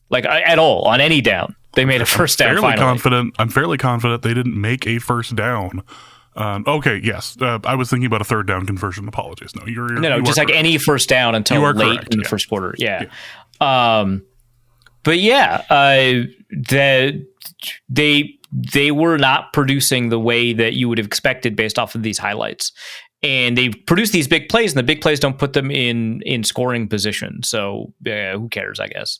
S2: like at all on any down. They made a first down.
S1: I'm fairly confident they didn't make a first down. Okay, yes. I was thinking about a third down conversion. Apologies. No,
S2: no, just like any first down until late in the first quarter. Yeah. But yeah, they were not producing the way that you would have expected based off of these highlights. And they produce these big plays, and the big plays don't put them in scoring position. So who cares, I guess.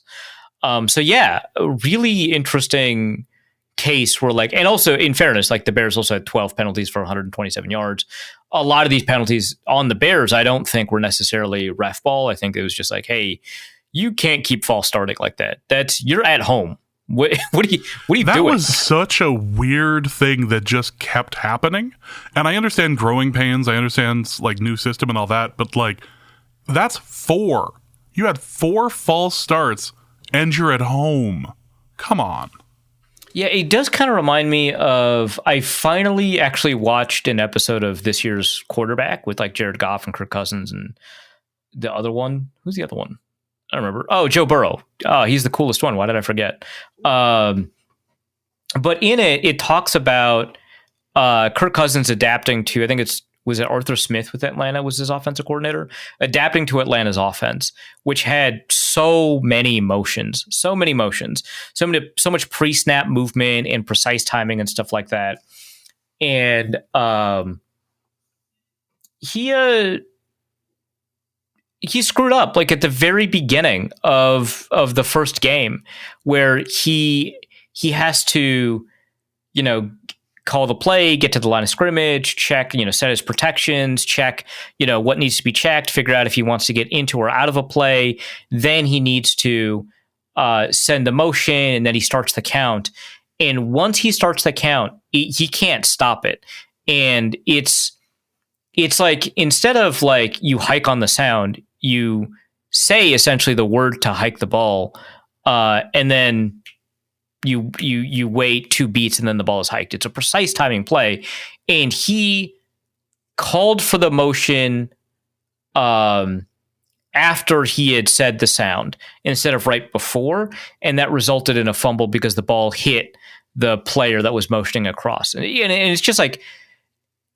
S2: So yeah, a really interesting case where and also in fairness, the Bears also had 12 penalties for 127 yards. A lot of these penalties on the Bears, I don't think were necessarily ref ball. I think it was just hey, you can't keep false starting like that. You're at home. What are you doing?
S1: That was such a weird thing that just kept happening. And I understand growing pains. I understand new system and all that, but that's 4. You had 4 false starts and you're at home. Come on.
S2: Yeah, it does kind of remind me of, I finally actually watched an episode of this year's Quarterback with Jared Goff and Kirk Cousins and the other one. Who's the other one? I don't remember. Oh, Joe Burrow. Oh, he's the coolest one. Why did I forget? But in it talks about Kirk Cousins adapting to, I think was it Arthur Smith with Atlanta was his offensive coordinator, adapting to Atlanta's offense, which had so many motions, so much pre-snap movement and precise timing and stuff like that. And he screwed up at the very beginning of the first game, where he has to, call the play, get to the line of scrimmage, check, set his protections, check, what needs to be checked, figure out if he wants to get into or out of a play. Then he needs to send the motion, and then he starts the count. And once he starts the count, he can't stop it. And it's instead of you hike on the sound, you say essentially the word to hike the ball, and then you wait 2 beats and then the ball is hiked. It's a precise timing play, and he called for the motion after he had said the sound instead of right before, and that resulted in a fumble because the ball hit the player that was motioning across. And it's just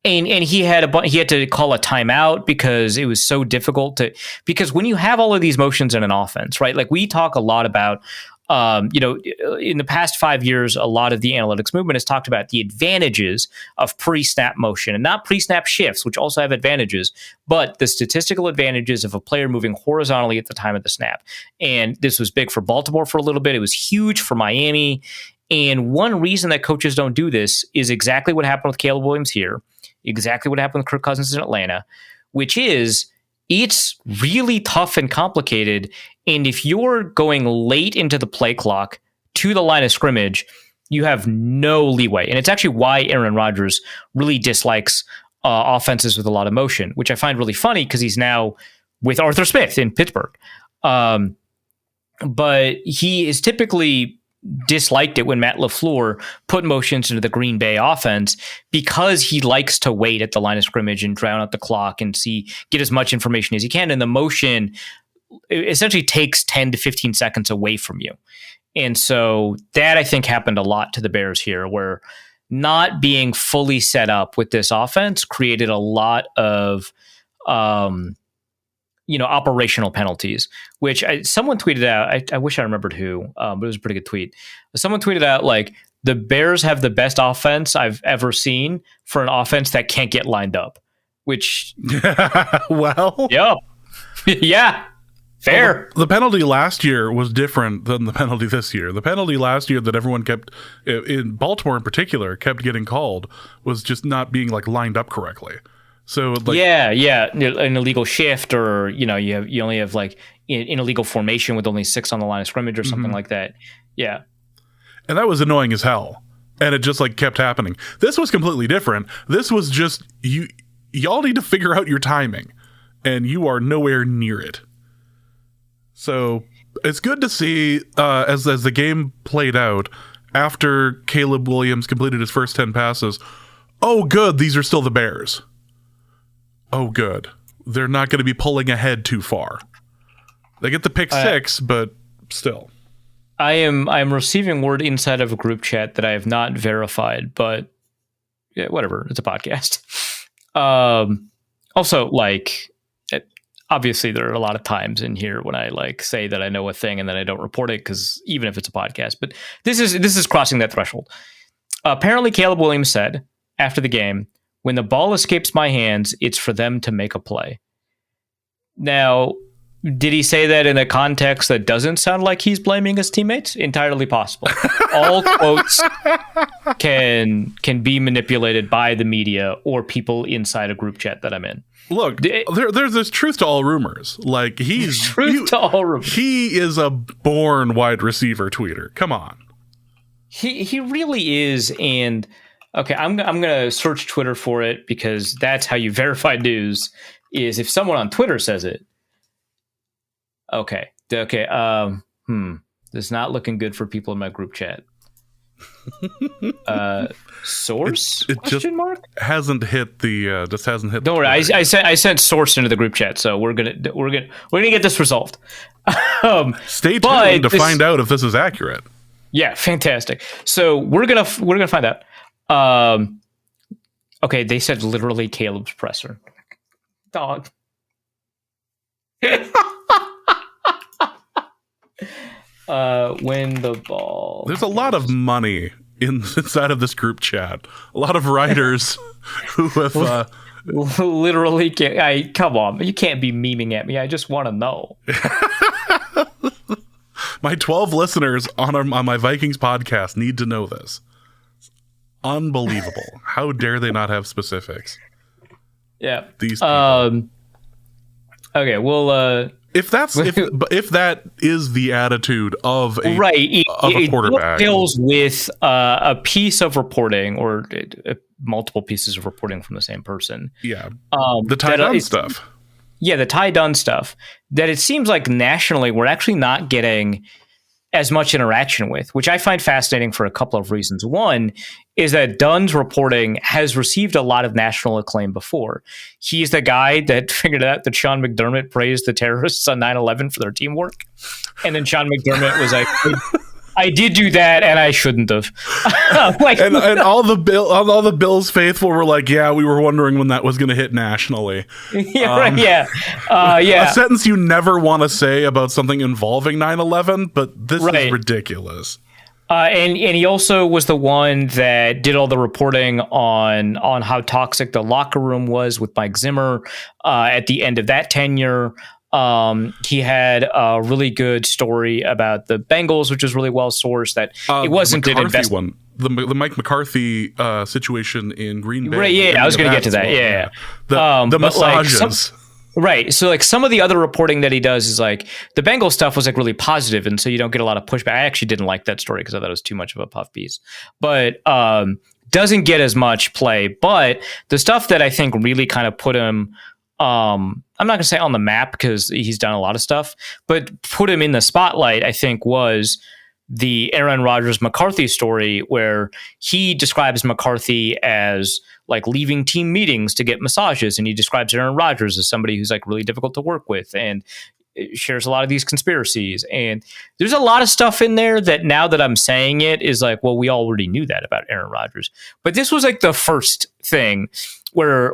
S2: and he had to call a timeout because it was so difficult because when you have all of these motions in an offense, right? We talk a lot about, in the past 5 years, a lot of the analytics movement has talked about the advantages of pre-snap motion, and not pre-snap shifts, which also have advantages, but the statistical advantages of a player moving horizontally at the time of the snap. And this was big for Baltimore for a little bit. It was huge for Miami. And one reason that coaches don't do this is exactly what happened with Caleb Williams here, exactly what happened with Kirk Cousins in Atlanta, which is it's really tough and complicated. And if you're going late into the play clock to the line of scrimmage, you have no leeway. And it's actually why Aaron Rodgers really dislikes offenses with a lot of motion, which I find really funny because he's now with Arthur Smith in Pittsburgh. But he is typically disliked it when Matt LaFleur put motions into the Green Bay offense because he likes to wait at the line of scrimmage and drown out the clock and get as much information as he can. And the motion essentially takes 10 to 15 seconds away from you. And so that, I think, happened a lot to the Bears here, where not being fully set up with this offense created a lot of operational penalties, which someone tweeted out. I wish I remembered who, but it was a pretty good tweet. Someone tweeted out the Bears have the best offense I've ever seen for an offense that can't get lined up, which,
S1: well,
S2: yeah, yeah. Fair.
S1: Well, the penalty last year was different than the penalty this year. The penalty last year that everyone kept, in Baltimore in particular, kept getting called was just not being lined up correctly. So
S2: yeah, an illegal shift, or you only have an illegal formation with only 6 on the line of scrimmage or something like that. Yeah,
S1: and that was annoying as hell, and it just kept happening. This was completely different. This was just y'all need to figure out your timing, and you are nowhere near it. So it's good to see as the game played out after Caleb Williams completed his first 10 passes. Oh, good, these are still the Bears. Oh, good. They're not going to be pulling ahead too far. They get the pick 6, but still.
S2: I'm receiving word inside of a group chat that I have not verified, but yeah, whatever. It's a podcast. Also, like, obviously there are a lot of times in here when I like say that I know a thing and then I don't report it, because even if it's a podcast, but this is crossing that threshold. Apparently, Caleb Williams said after the game, "When the ball escapes my hands, it's for them to make a play." Now, did he say that in a context that doesn't sound like he's blaming his teammates? Entirely possible. All quotes can be manipulated by the media or people inside a group chat that I'm in.
S1: Look, there's truth to all rumors. Like,
S2: to all rumors.
S1: He is a born wide receiver tweeter. Come on.
S2: He really is. And okay, I'm gonna search Twitter for it, because that's how you verify news, is if someone on Twitter says it. Okay. This is not looking good for people in my group chat. Source?
S1: It
S2: question mark?
S1: Hasn't hit the
S2: Don't worry, I sent source into the group chat, so we're gonna get this resolved.
S1: Stay tuned to find out if this is accurate.
S2: Yeah, fantastic. So we're gonna find out. Okay, they said literally Caleb's presser. Dog. When the ball.
S1: There's a lot of money inside of this group chat. A lot of writers who have
S2: literally can't. Come on, you can't be memeing at me. I just want to know.
S1: My 12 listeners on my Vikings podcast need to know this. Unbelievable. How dare they not have specifics?
S2: Yeah.
S1: These people.
S2: Okay, well,
S1: if that is the attitude of a quarterback,
S2: it deals with a piece of reporting or multiple pieces of reporting from the same person.
S1: Yeah, the Ty Dunn stuff.
S2: Yeah, the Ty Dunn stuff. That it seems like nationally we're actually not getting as much interaction with, which I find fascinating for a couple of reasons. One is that Dunn's reporting has received a lot of national acclaim before. He's the guy that figured out that Sean McDermott praised the terrorists on 9/11 for their teamwork. And then Sean McDermott was like, I did do that and I shouldn't have.
S1: and all the Bills faithful were like, yeah, we were wondering when that was going to hit nationally.
S2: Yeah.
S1: A sentence you never want to say about something involving 9/11, but this is ridiculous.
S2: And he also was the one that did all the reporting on how toxic the locker room was with Mike Zimmer at the end of that tenure. He had a really good story about the Bengals, which was really well sourced. That it wasn't an investment.
S1: The Mike McCarthy situation in Green Bay.
S2: Right? Yeah, I was going to get to that. Yeah.
S1: The massages.
S2: Right. So like some of the other reporting that he does is like the Bengals stuff was like really positive, and so you don't get a lot of pushback. I actually didn't like that story because I thought it was too much of a puff piece, but doesn't get as much play. But the stuff that I think really kind of put him, I'm not going to say on the map because he's done a lot of stuff, but put him in the spotlight, I think, was the Aaron Rodgers McCarthy story, where he describes McCarthy as like leaving team meetings to get massages, and he describes Aaron Rodgers as somebody who's like really difficult to work with and shares a lot of these conspiracies. And there's a lot of stuff in there that now that I'm saying it is like, well, we already knew that about Aaron Rodgers. But this was like the first thing where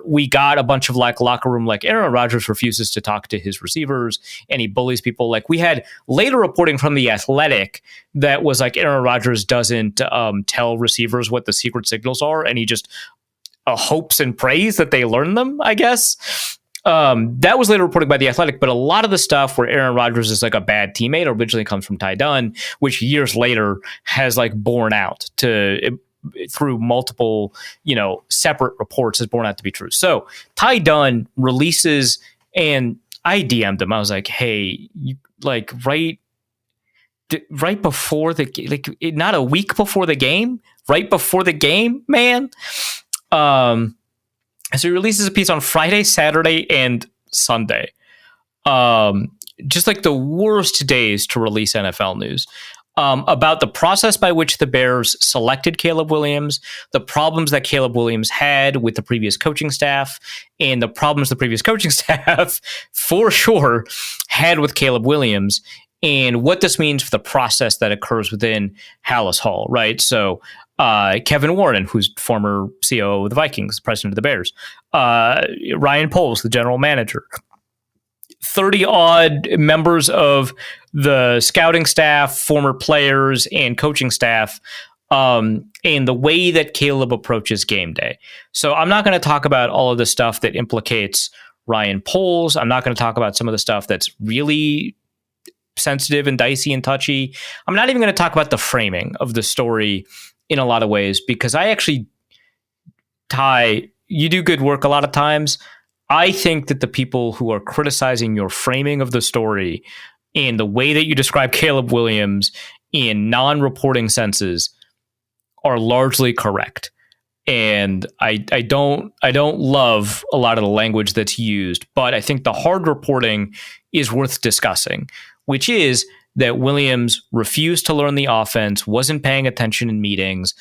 S2: we got a bunch of like locker room, like Aaron Rodgers refuses to talk to his receivers and he bullies people. Like we had later reporting from The Athletic that was like Aaron Rodgers doesn't tell receivers what the secret signals are, and he just hopes and prays that they learn them, I guess. That was later reported by The Athletic, but a lot of the stuff where Aaron Rodgers is like a bad teammate originally comes from Ty Dunn, which years later has like borne out through multiple, separate reports has borne out to be true. So Ty Dunn releases, and I DM'd him. I was like, hey, you, like right before not a week before the game, right before the game, man. So he releases a piece on Friday, Saturday, and Sunday. Just like the worst days to release NFL news. About the process by which the Bears selected Caleb Williams, the problems that Caleb Williams had with the previous coaching staff, and the problems the previous coaching staff, for sure, had with Caleb Williams. and what this means for the process that occurs within Hallis Hall, right? So Kevin Warren, who's former COO of the Vikings, president of the Bears, Ryan Poles, the general manager, 30-odd members of the scouting staff, former players, and coaching staff, and the way that Caleb approaches game day. So I'm not going to talk about all of the stuff that implicates Ryan Poles. I'm not going to talk about some of the stuff that's really sensitive and dicey and touchy. I'm not even going to talk about the framing of the story in a lot of ways, because I actually, Ty, you do good work a lot of times. I think that the people who are criticizing your framing of the story and the way that you describe Caleb Williams in non-reporting senses are largely correct. And I don't love a lot of the language that's used, but I think the hard reporting is worth discussing, which is that Williams refused to learn the offense, wasn't paying attention in meetings,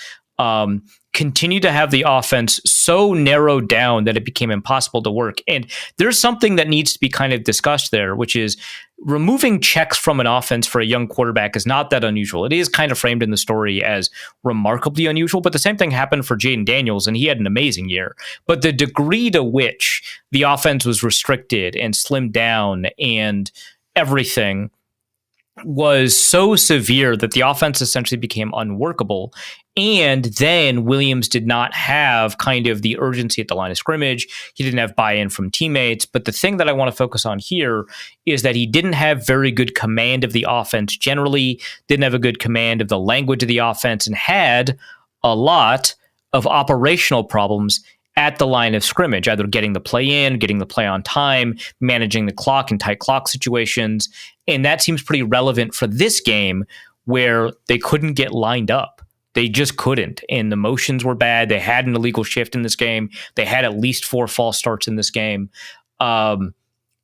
S2: continued to have the offense so narrowed down that it became impossible to work. And there's something that needs to be kind of discussed there, which is removing checks from an offense for a young quarterback is not that unusual. It is kind of framed in the story as remarkably unusual, but the same thing happened for Jaden Daniels, and he had an amazing year. But the degree to which the offense was restricted and slimmed down and everything was so severe that the offense essentially became unworkable. And then Williams did not have kind of the urgency at the line of scrimmage. He didn't have buy-in from teammates. But the thing that I want to focus on here is that he didn't have very good command of the offense generally, didn't have a good command of the language of the offense, and had a lot of operational problems at the line of scrimmage, either getting the play in, getting the play on time, managing the clock in tight clock situations. And that seems pretty relevant for this game where they couldn't get lined up. They just couldn't. And the motions were bad. They had an illegal shift in this game. They had at least 4 false starts in this game. And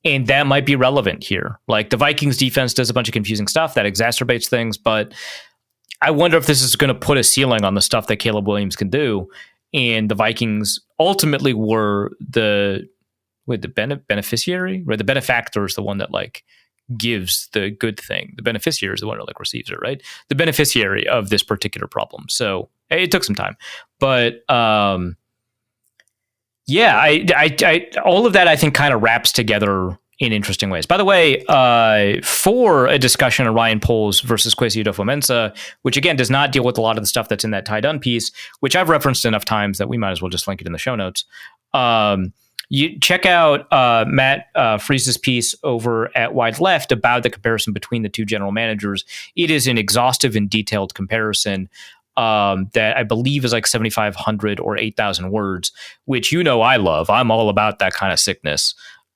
S2: that might be relevant here. Like, the Vikings defense does a bunch of confusing stuff that exacerbates things, but I wonder if this is going to put a ceiling on the stuff that Caleb Williams can do. And the Vikings ultimately were the beneficiary, right? The benefactor is the one that like gives the good thing. The beneficiary is the one that like receives it, right? The beneficiary of this particular problem. So it took some time, but yeah, I all of that I think kind of wraps together in interesting ways. By the way, for a discussion of Ryan Poles versus Kwesi Adofo-Mensah, which again does not deal with a lot of the stuff that's in that Ty Dunn piece, which I've referenced enough times that we might as well just link it in the show notes. You check out Matt Freese's piece over at Wide Left about the comparison between the two general managers. It is an exhaustive and detailed comparison that I believe is like 7,500 or 8,000 words, which I love. I'm all about that kind of sickness.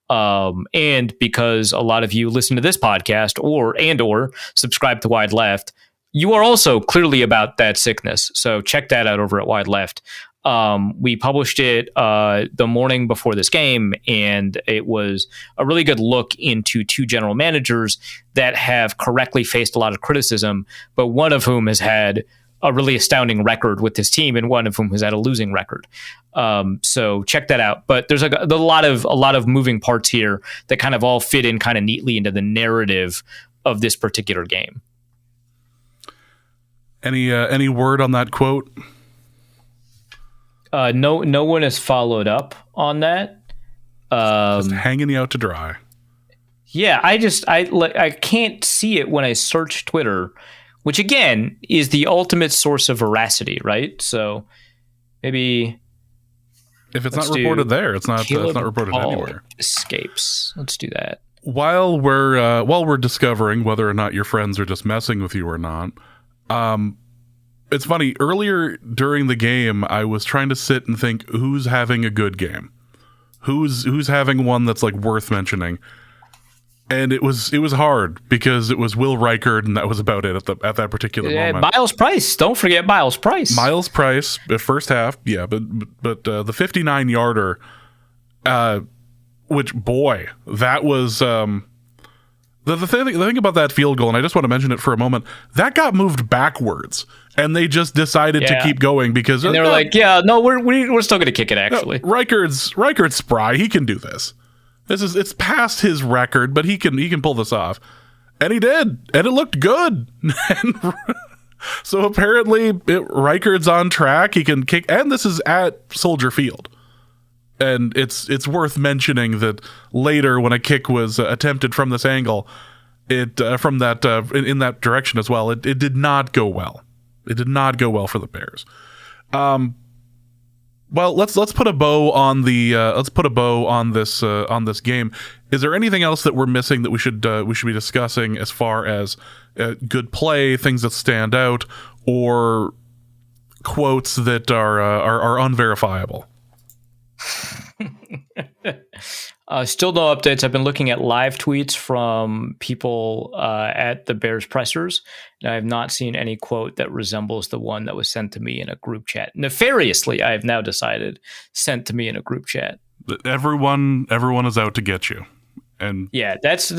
S2: And because a lot of you listen to this podcast or subscribe to Wide Left, you are also clearly about that sickness. So check that out over at Wide Left. We published it the morning before this game, and it was a really good look into two general managers that have correctly faced a lot of criticism, but one of whom has had a really astounding record with his team, and one of whom has had a losing record. So check that out. But there's a lot of moving parts here that kind of all fit in kind of neatly into the narrative of this particular game.
S1: Any word on that quote?
S2: No one has followed up on that.
S1: Just hanging you out to dry.
S2: Yeah, I can't see it when I search Twitter, which again is the ultimate source of veracity, right? So maybe
S1: if it's not reported there, it's not reported anywhere.
S2: Escapes. Let's do that.
S1: While we're discovering whether or not your friends are just messing with you or not, it's funny. Earlier during the game, I was trying to sit and think who's having a good game, who's having one that's like worth mentioning. And it was hard because it was Will Reichard, and that was about it at that particular moment.
S2: Miles Price, don't forget Miles Price.
S1: Miles Price, the first half, yeah, but the 59-yarder, which boy, that was the thing about that field goal, and I just want to mention it for a moment. That got moved backwards, and they just decided to keep going because
S2: they were like, we're still going to kick it. Actually,
S1: Reichard's spry. He can do this. It's past his record, but he can pull this off. And he did, and it looked good. So apparently Reichard's on track. He can kick, and this is at Soldier Field. And it's worth mentioning that later, when a kick was attempted from this angle, it from that in that direction as well, it did not go well. It did not go well for the Bears. Well, let's put a bow on this game. Is there anything else that we're missing that we should be discussing as far as good play, things that stand out, or quotes that are unverifiable?
S2: Still no updates. I've been looking at live tweets from people at the Bears pressers, and I have not seen any quote that resembles the one that was sent to me in a group chat. Nefariously, I have now decided, sent to me in a group chat.
S1: Everyone is out to get you. And
S2: yeah, that's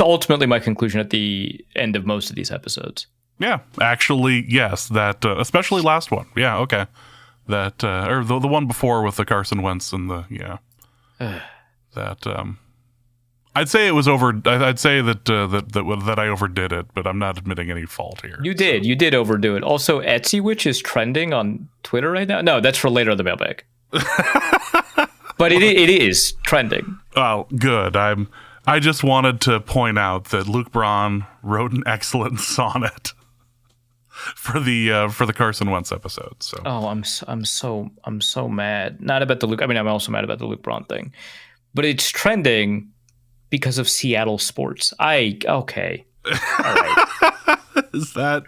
S2: ultimately my conclusion at the end of most of these episodes.
S1: Yeah, actually, yes. That especially last one. Yeah, okay. That or the one before with the Carson Wentz and the that I'd say it was over. I'd say that I overdid it, but I'm not admitting any fault here.
S2: You did overdo it. Also, Etsy Witch is trending on Twitter right now. No, that's for later in the mailbag. But it is trending.
S1: Oh, good. I just wanted to point out that Luke Braun wrote an excellent sonnet for the Carson Wentz episode. So
S2: I'm so mad. Not about the Luke. I mean, I'm also mad about the Luke Braun thing, but it's trending because of Seattle sports. Okay, all right.
S1: Is that?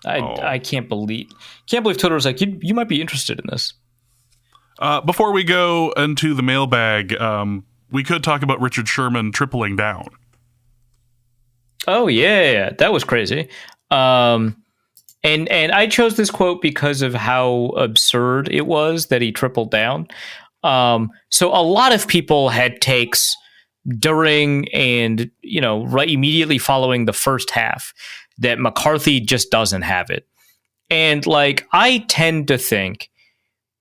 S2: I can't believe Twitter was like, you might be interested in this.
S1: Before we go into the mailbag, we could talk about Richard Sherman tripling down.
S2: Oh yeah, that was crazy. And I chose this quote because of how absurd it was that he tripled down. So a lot of people had takes during and right immediately following the first half that McCarthy just doesn't have it. And I tend to think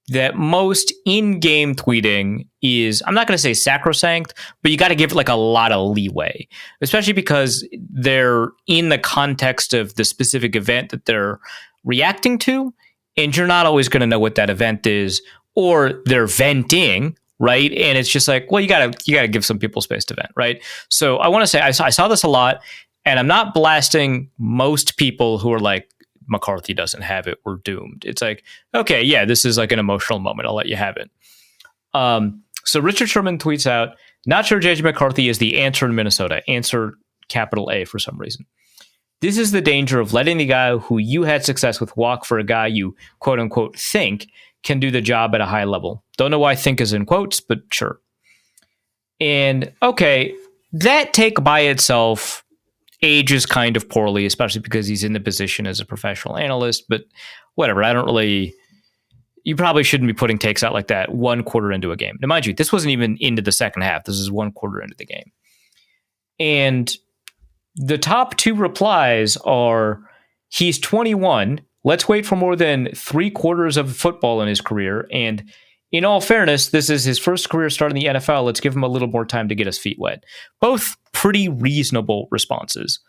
S2: that most in-game tweeting is, I'm not going to say sacrosanct, but you got to give it a lot of leeway, especially because they're in the context of the specific event that they're reacting to, and you're not always going to know what that event is, or they're venting, right? And it's just well, you got to give some people space to vent, right? So I want to say I saw this a lot, and I'm not blasting most people who are McCarthy doesn't have it, we're doomed. It's okay, yeah, this is an emotional moment. I'll let you have it. So Richard Sherman tweets out, not sure JJ McCarthy is the answer in Minnesota. Answer capital A for some reason. This is the danger of letting the guy who you had success with walk for a guy you quote unquote think can do the job at a high level. Don't know why think is in quotes, but sure. And okay, that take by itself ages kind of poorly, especially because he's in the position as a professional analyst, but whatever. You probably shouldn't be putting takes out like that 1 quarter into a game. Now, mind you, this wasn't even into the second half. This is 1 quarter into the game. And the top 2 replies are, he's 21. Let's wait for more than 3 quarters of football in his career. And in all fairness, this is his first career start in the NFL. Let's give him a little more time to get his feet wet. Both pretty reasonable responses.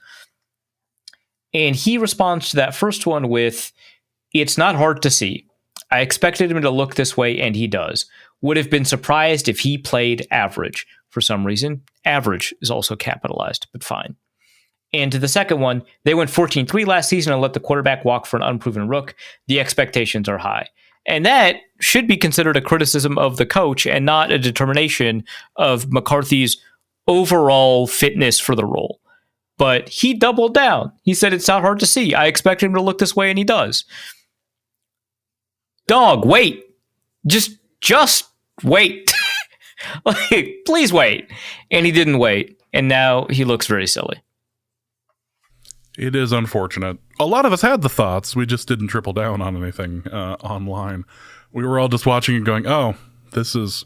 S2: And he responds to that first one with, it's not hard to see. I expected him to look this way, and he does. Would have been surprised if he played average. For some reason, average is also capitalized, but fine. And to the second one, they went 14-3 last season and let the quarterback walk for an unproven rook. The expectations are high. And that should be considered a criticism of the coach and not a determination of McCarthy's overall fitness for the role. But he doubled down. He said it's not hard to see. I expect him to look this way, and he does. Dog, wait. Just wait. Please wait. And he didn't wait. And now he looks very silly.
S1: It is unfortunate. A lot of us had the thoughts. We just didn't triple down on anything online. We were all just watching and going, oh, this is...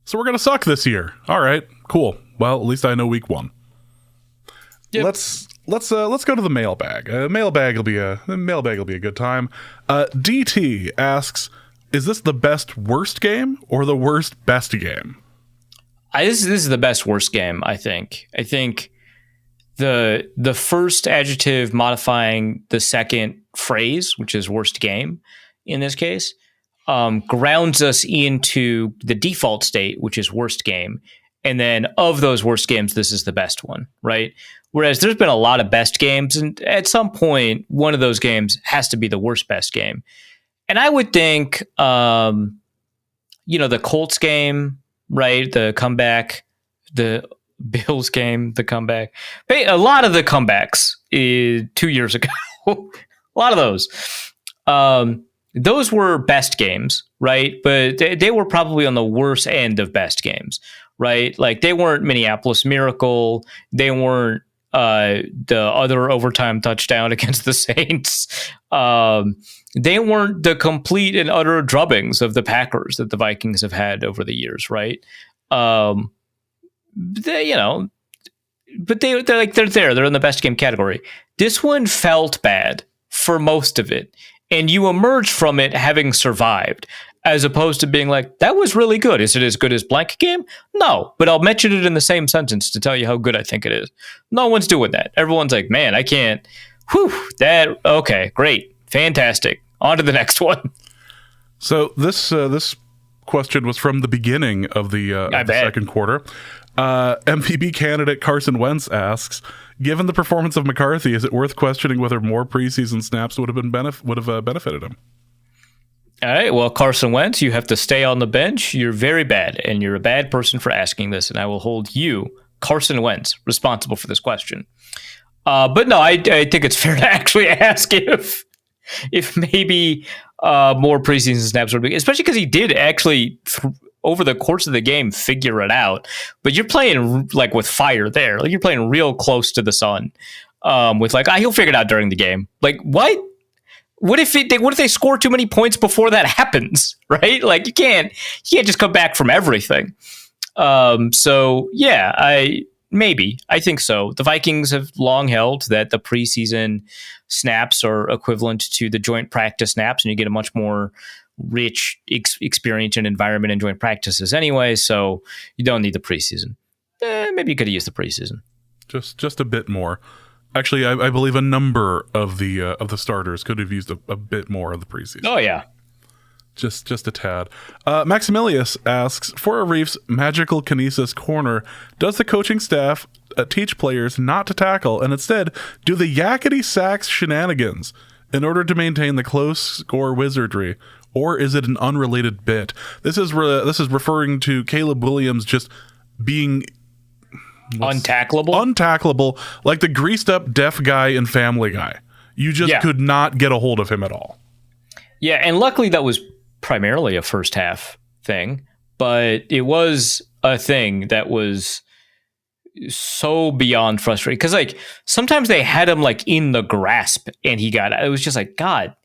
S1: So we're going to suck this year. All right, cool. Well, at least I know week 1. Yep. Let's go to the mailbag. Mailbag will be a good time. DT asks, is this the best worst game or the worst best game?
S2: This is the best worst game, I think. I think the first adjective modifying the second phrase, which is worst game in this case, grounds us into the default state, which is worst game. And then of those worst games, this is the best one, right? Whereas there's been a lot of best games, and at some point, one of those games has to be the worst best game. And I would think, the Colts game, right? The comeback, the Bills game, the comeback. A lot of the comebacks 2 years ago, a lot of those were best games, right? But they were probably on the worst end of best games, right? Like they weren't Minneapolis Miracle. They weren't the other overtime touchdown against the Saints. They weren't the complete and utter drubbings of the Packers that the Vikings have had over the years, right? But they're there. They're in the best game category. This one felt bad for most of it, and you emerge from it having survived, as opposed to being like, that was really good. Is it as good as blank game? No, but I'll mention it in the same sentence to tell you how good I think it is. No one's doing that. Everyone's like, man, I can't. Okay, great, fantastic. On to the next one. So
S1: this question was from the beginning of the second quarter. MVP candidate Carson Wentz asks, given the performance of McCarthy, is it worth questioning whether more preseason snaps would have benefited him?
S2: All right, well, Carson Wentz, you have to stay on the bench. You're very bad, and you're a bad person for asking this, and I will hold you, Carson Wentz, responsible for this question. But no, I think it's fair to actually ask if maybe more preseason snaps would be, especially because he did actually over the course of the game figure it out. But you're playing like with fire there, like you're playing real close to the sun. With like, he'll figure it out during the game. Like what? What if they score too many points before that happens? Right? Like you can't just come back from everything. So yeah, I think so. The Vikings have long held that the preseason snaps are equivalent to the joint practice snaps, and you get a much more rich experience and environment in joint practices anyway. So you don't need the preseason. Maybe you could have used the preseason.
S1: Just a bit more. Actually, I believe a number of the starters could have used a bit more of the preseason.
S2: Oh yeah.
S1: Just a tad. Maximilius asks, for Arif's magical kinesis corner, does the coaching staff teach players not to tackle and instead do the yakety sax shenanigans in order to maintain the close score wizardry? Or is it an unrelated bit? This is referring to Caleb Williams just being
S2: untackleable,
S1: like the greased up deaf guy in Family Guy. You just could not get a hold of him at all.
S2: Yeah, and luckily that was primarily a first half thing, but it was a thing that was so beyond frustrating because like sometimes they had him like in the grasp and it was just like, God,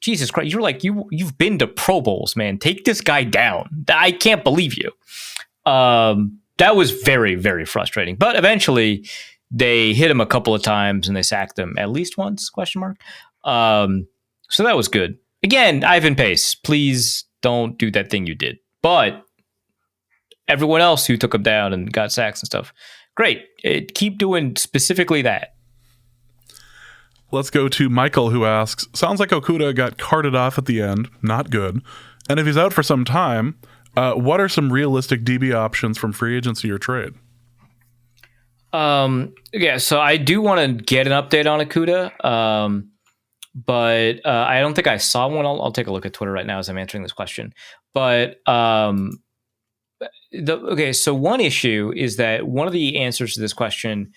S2: Jesus Christ, you're like you've been to Pro Bowls, man. Take this guy down. I can't believe you. That was very, very frustrating. But eventually they hit him a couple of times and they sacked him at least once, ? So that was good. Again, Ivan Pace, please don't do that thing you did. But everyone else who took him down and got sacks and stuff, great. Keep doing specifically that.
S1: Let's go to Michael, who asks, sounds like Okudah got carted off at the end. Not good. And if he's out for some time, what are some realistic DB options from free agency or trade?
S2: Yeah, so I do want to get an update on Okudah, but I don't think I saw one. I'll take a look at Twitter right now as I'm answering this question. But so one issue is that one of the answers to this question,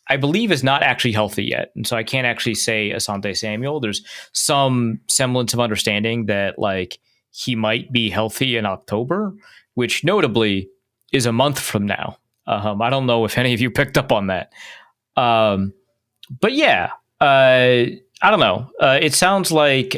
S2: I believe, is not actually healthy yet. And so I can't actually say Asante Samuel. There's some semblance of understanding that like he might be healthy in October, which notably is a month from now. I don't know if any of you picked up on that. But yeah, I don't know. It sounds like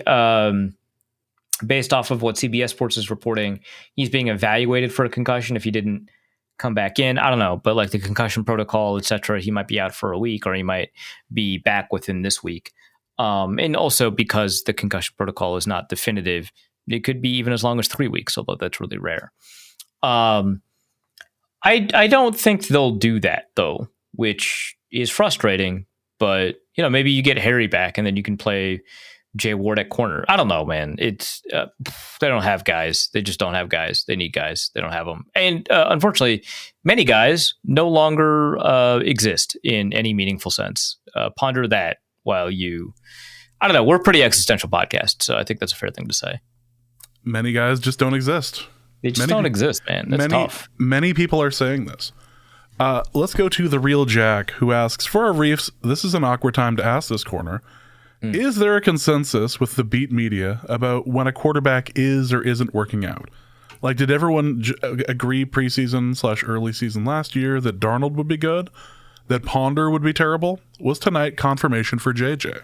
S2: based off of what CBS Sports is reporting, he's being evaluated for a concussion if he didn't come back in. I don't know, but like the concussion protocol, etc., he might be out for a week or he might be back within this week. And also because the concussion protocol is not definitive, it could be even as long as 3 weeks, although that's really rare. I don't think they'll do that though, which is frustrating. But, maybe you get Harry back and then you can play Jay Ward at corner. I don't know, man. It's they don't have guys. They just don't have guys. They need guys. They don't have them. And unfortunately, many guys no longer exist in any meaningful sense. Ponder that while I don't know. We're a pretty existential podcast, so I think that's a fair thing to say.
S1: Many guys just don't exist.
S2: They just don't exist, man. That's tough.
S1: Many people are saying this. Let's go to the real Jack, who asks, for our Reefs, this is an awkward time to ask this corner. Is there a consensus with the beat media about when a quarterback is or isn't working out? Like, did everyone agree preseason / early season last year that Darnold would be good? That Ponder would be terrible? Was tonight confirmation for JJ?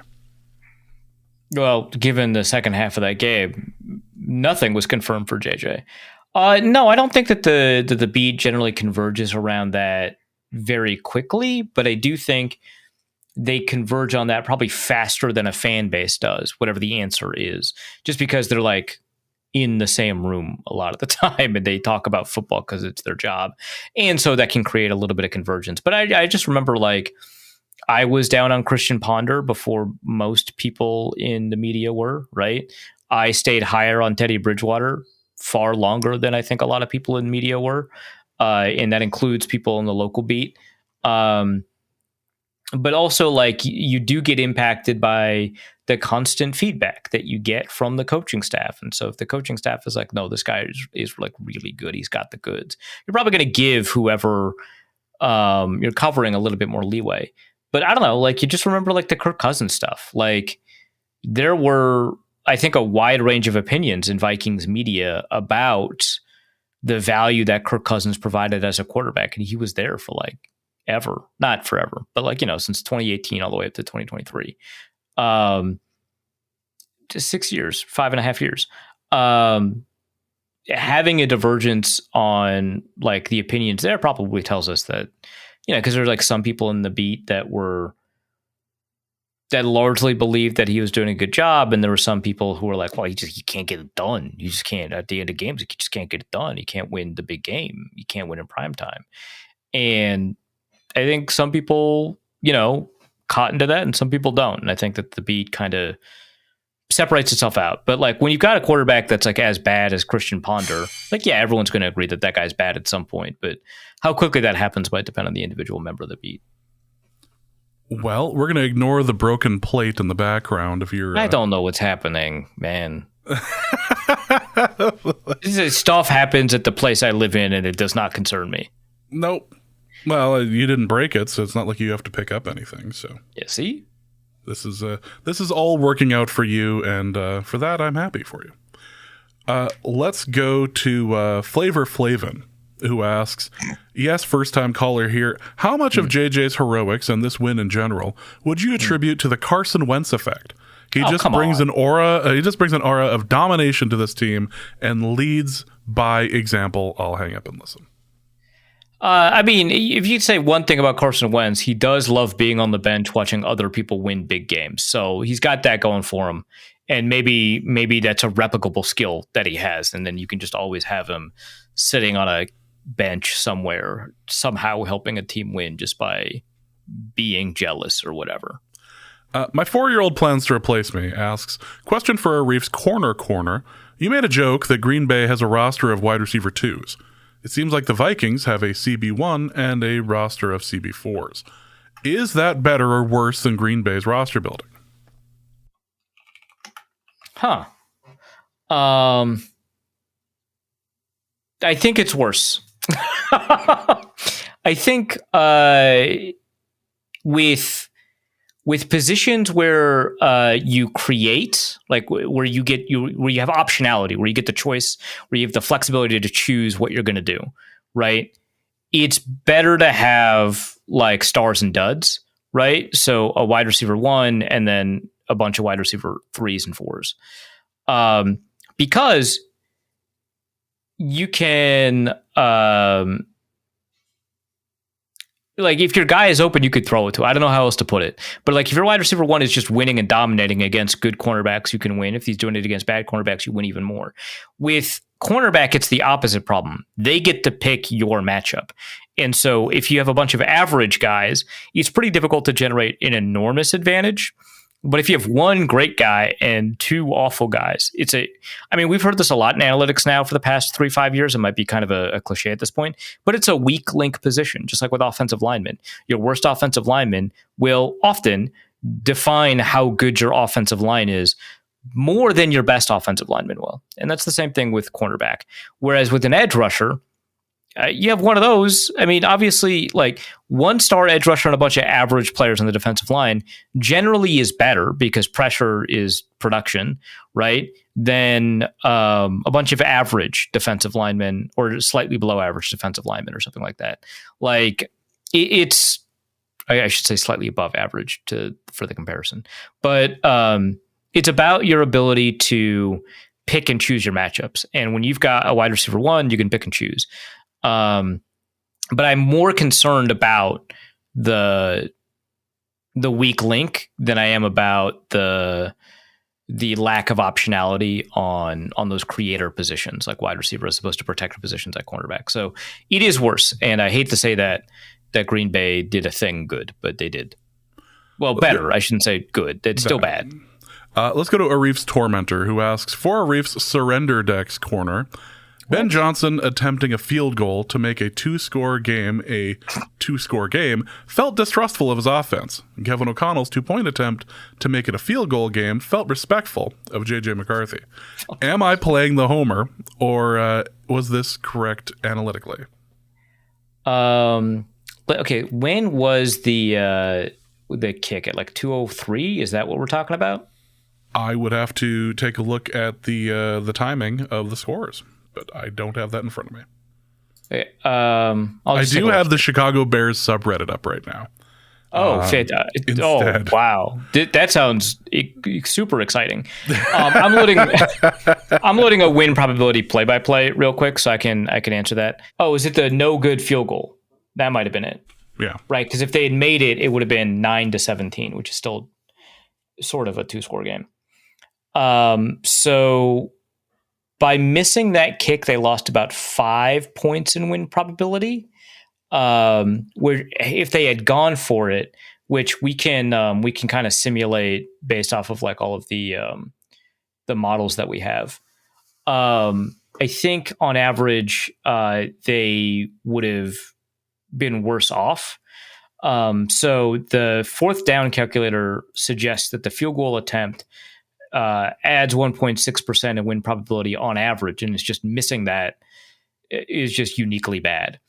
S2: Well, given the second half of that game, nothing was confirmed for JJ. No, I don't think that the beat generally converges around that very quickly, but I do think they converge on that probably faster than a fan base does, whatever the answer is, just because they're like in the same room a lot of the time and they talk about football because it's their job. And so that can create a little bit of convergence. But I just remember, like, I was down on Christian Ponder before most people in the media were, right? I stayed higher on Teddy Bridgewater far longer than I think a lot of people in media were. And that includes people in the local beat. But also, like, you do get impacted by the constant feedback that you get from the coaching staff. And so if the coaching staff is like, no, this guy is like really good, he's got the goods, you're probably going to give whoever you're covering a little bit more leeway. But I don't know, like, you just remember like the Kirk Cousins stuff. Like, there were, I think, a wide range of opinions in Vikings media about the value that Kirk Cousins provided as a quarterback. And he was there for like ever, not forever, but like, since 2018 all the way up to 2023. Just 6 years, 5.5 years. Having a divergence on like the opinions there probably tells us that, because there's like some people in the beat that largely believed that he was doing a good job. And there were some people who were like, well, he can't get it done. You just can't, at the end of games, you just can't get it done. You can't win the big game. You can't win in prime time. And I think some people, caught into that and some people don't. And I think that the beat kind of separates itself out. But like, when you've got a quarterback that's like as bad as Christian Ponder, like, yeah, everyone's going to agree that guy's bad at some point. But how quickly that happens might depend on the individual member of the beat. Well,
S1: we're going to ignore the broken plate in the background if you're...
S2: I don't know what's happening, man. Stuff happens at the place I live in and it does not concern me.
S1: Nope. Well, you didn't break it, so it's not like you have to pick up anything. So
S2: yeah, see,
S1: this is all working out for you, and for that, I'm happy for you. Let's go to Flavor Flavin, who asks, yes, first-time caller here, how much of JJ's heroics and this win in general would you attribute to the Carson Wentz effect? He just brings an aura. He just brings an aura of domination to this team and leads by example. I'll hang up and listen.
S2: I mean, if you'd say one thing about Carson Wentz, he does love being on the bench watching other people win big games. So he's got that going for him. And maybe that's a replicable skill that he has. And then you can just always have him sitting on a bench somewhere, somehow helping a team win just by being jealous or whatever.
S1: My 4-year-old plans to replace me asks, question for our Reefs Corner. You made a joke that Green Bay has a roster of wide receiver 2s. It seems like the Vikings have a CB1 and a roster of CB4s. Is that better or worse than Green Bay's roster building?
S2: Huh. I think it's worse. I think with positions where you create, like where you have optionality, where you get the choice, where you have the flexibility to choose what you're going to do, right? It's better to have like stars and duds, right? So a wide receiver 1 and then a bunch of wide receiver 3s and 4s, because you can. Like, if your guy is open, you could throw it to. I don't know how else to put it. But, like, if your wide receiver 1 is just winning and dominating against good cornerbacks, you can win. If he's doing it against bad cornerbacks, you win even more. With cornerback, it's the opposite problem. They get to pick your matchup. And so if you have a bunch of average guys, it's pretty difficult to generate an enormous advantage. But if you have one great guy and two awful guys, we've heard this a lot in analytics now for the past 3-5 years. It might be kind of a cliche at this point, but it's a weak link position, just like with offensive linemen. Your worst offensive lineman will often define how good your offensive line is more than your best offensive lineman will. And that's the same thing with cornerback. Whereas with an edge rusher, you have one of those. I mean, obviously, like 1-star edge rusher and a bunch of average players on the defensive line generally is better because pressure is production, right? Than a bunch of average defensive linemen or slightly below average defensive linemen or something like that. Like it's, I should say slightly above average for the comparison, but it's about your ability to pick and choose your matchups. And when you've got a wide receiver 1, you can pick and choose. But I'm more concerned about the weak link than I am about the lack of optionality on those creator positions like wide receiver as opposed to protector positions like cornerback. So it is worse. And I hate to say that Green Bay did a thing good, but they did. Well, better. I shouldn't say good. It's still bad.
S1: Let's go to Arif's Tormentor, who asks, for Arif's Surrender Decks corner, Ben Johnson attempting a field goal to make a two-score game felt distrustful of his offense. Kevin O'Connell's 2-point attempt to make it a field goal game felt respectful of J.J. McCarthy. Am I playing the homer, or was this correct analytically?
S2: Okay, when was the kick? At like 2:03? Is that what we're talking about?
S1: I would have to take a look at the timing of the scores, but I don't have that in front of me.
S2: Okay,
S1: I do have the Chicago Bears subreddit up right now.
S2: Oh, wow! That sounds super exciting. I'm loading a win probability play-by-play real quick so I can answer that. Oh, is it the no good field goal? That might have been it.
S1: Yeah,
S2: right. Because if they had made it, it would have been 9-17, which is still sort of a 2-score game. So by missing that kick, they lost about 5 points in win probability. Where if they had gone for it, which we can kind of simulate based off of like all of the models that we have. I think on average, they would have been worse off. So the fourth down calculator suggests that the field goal attempt adds 1.6% in win probability on average, and it's just missing that is just uniquely bad.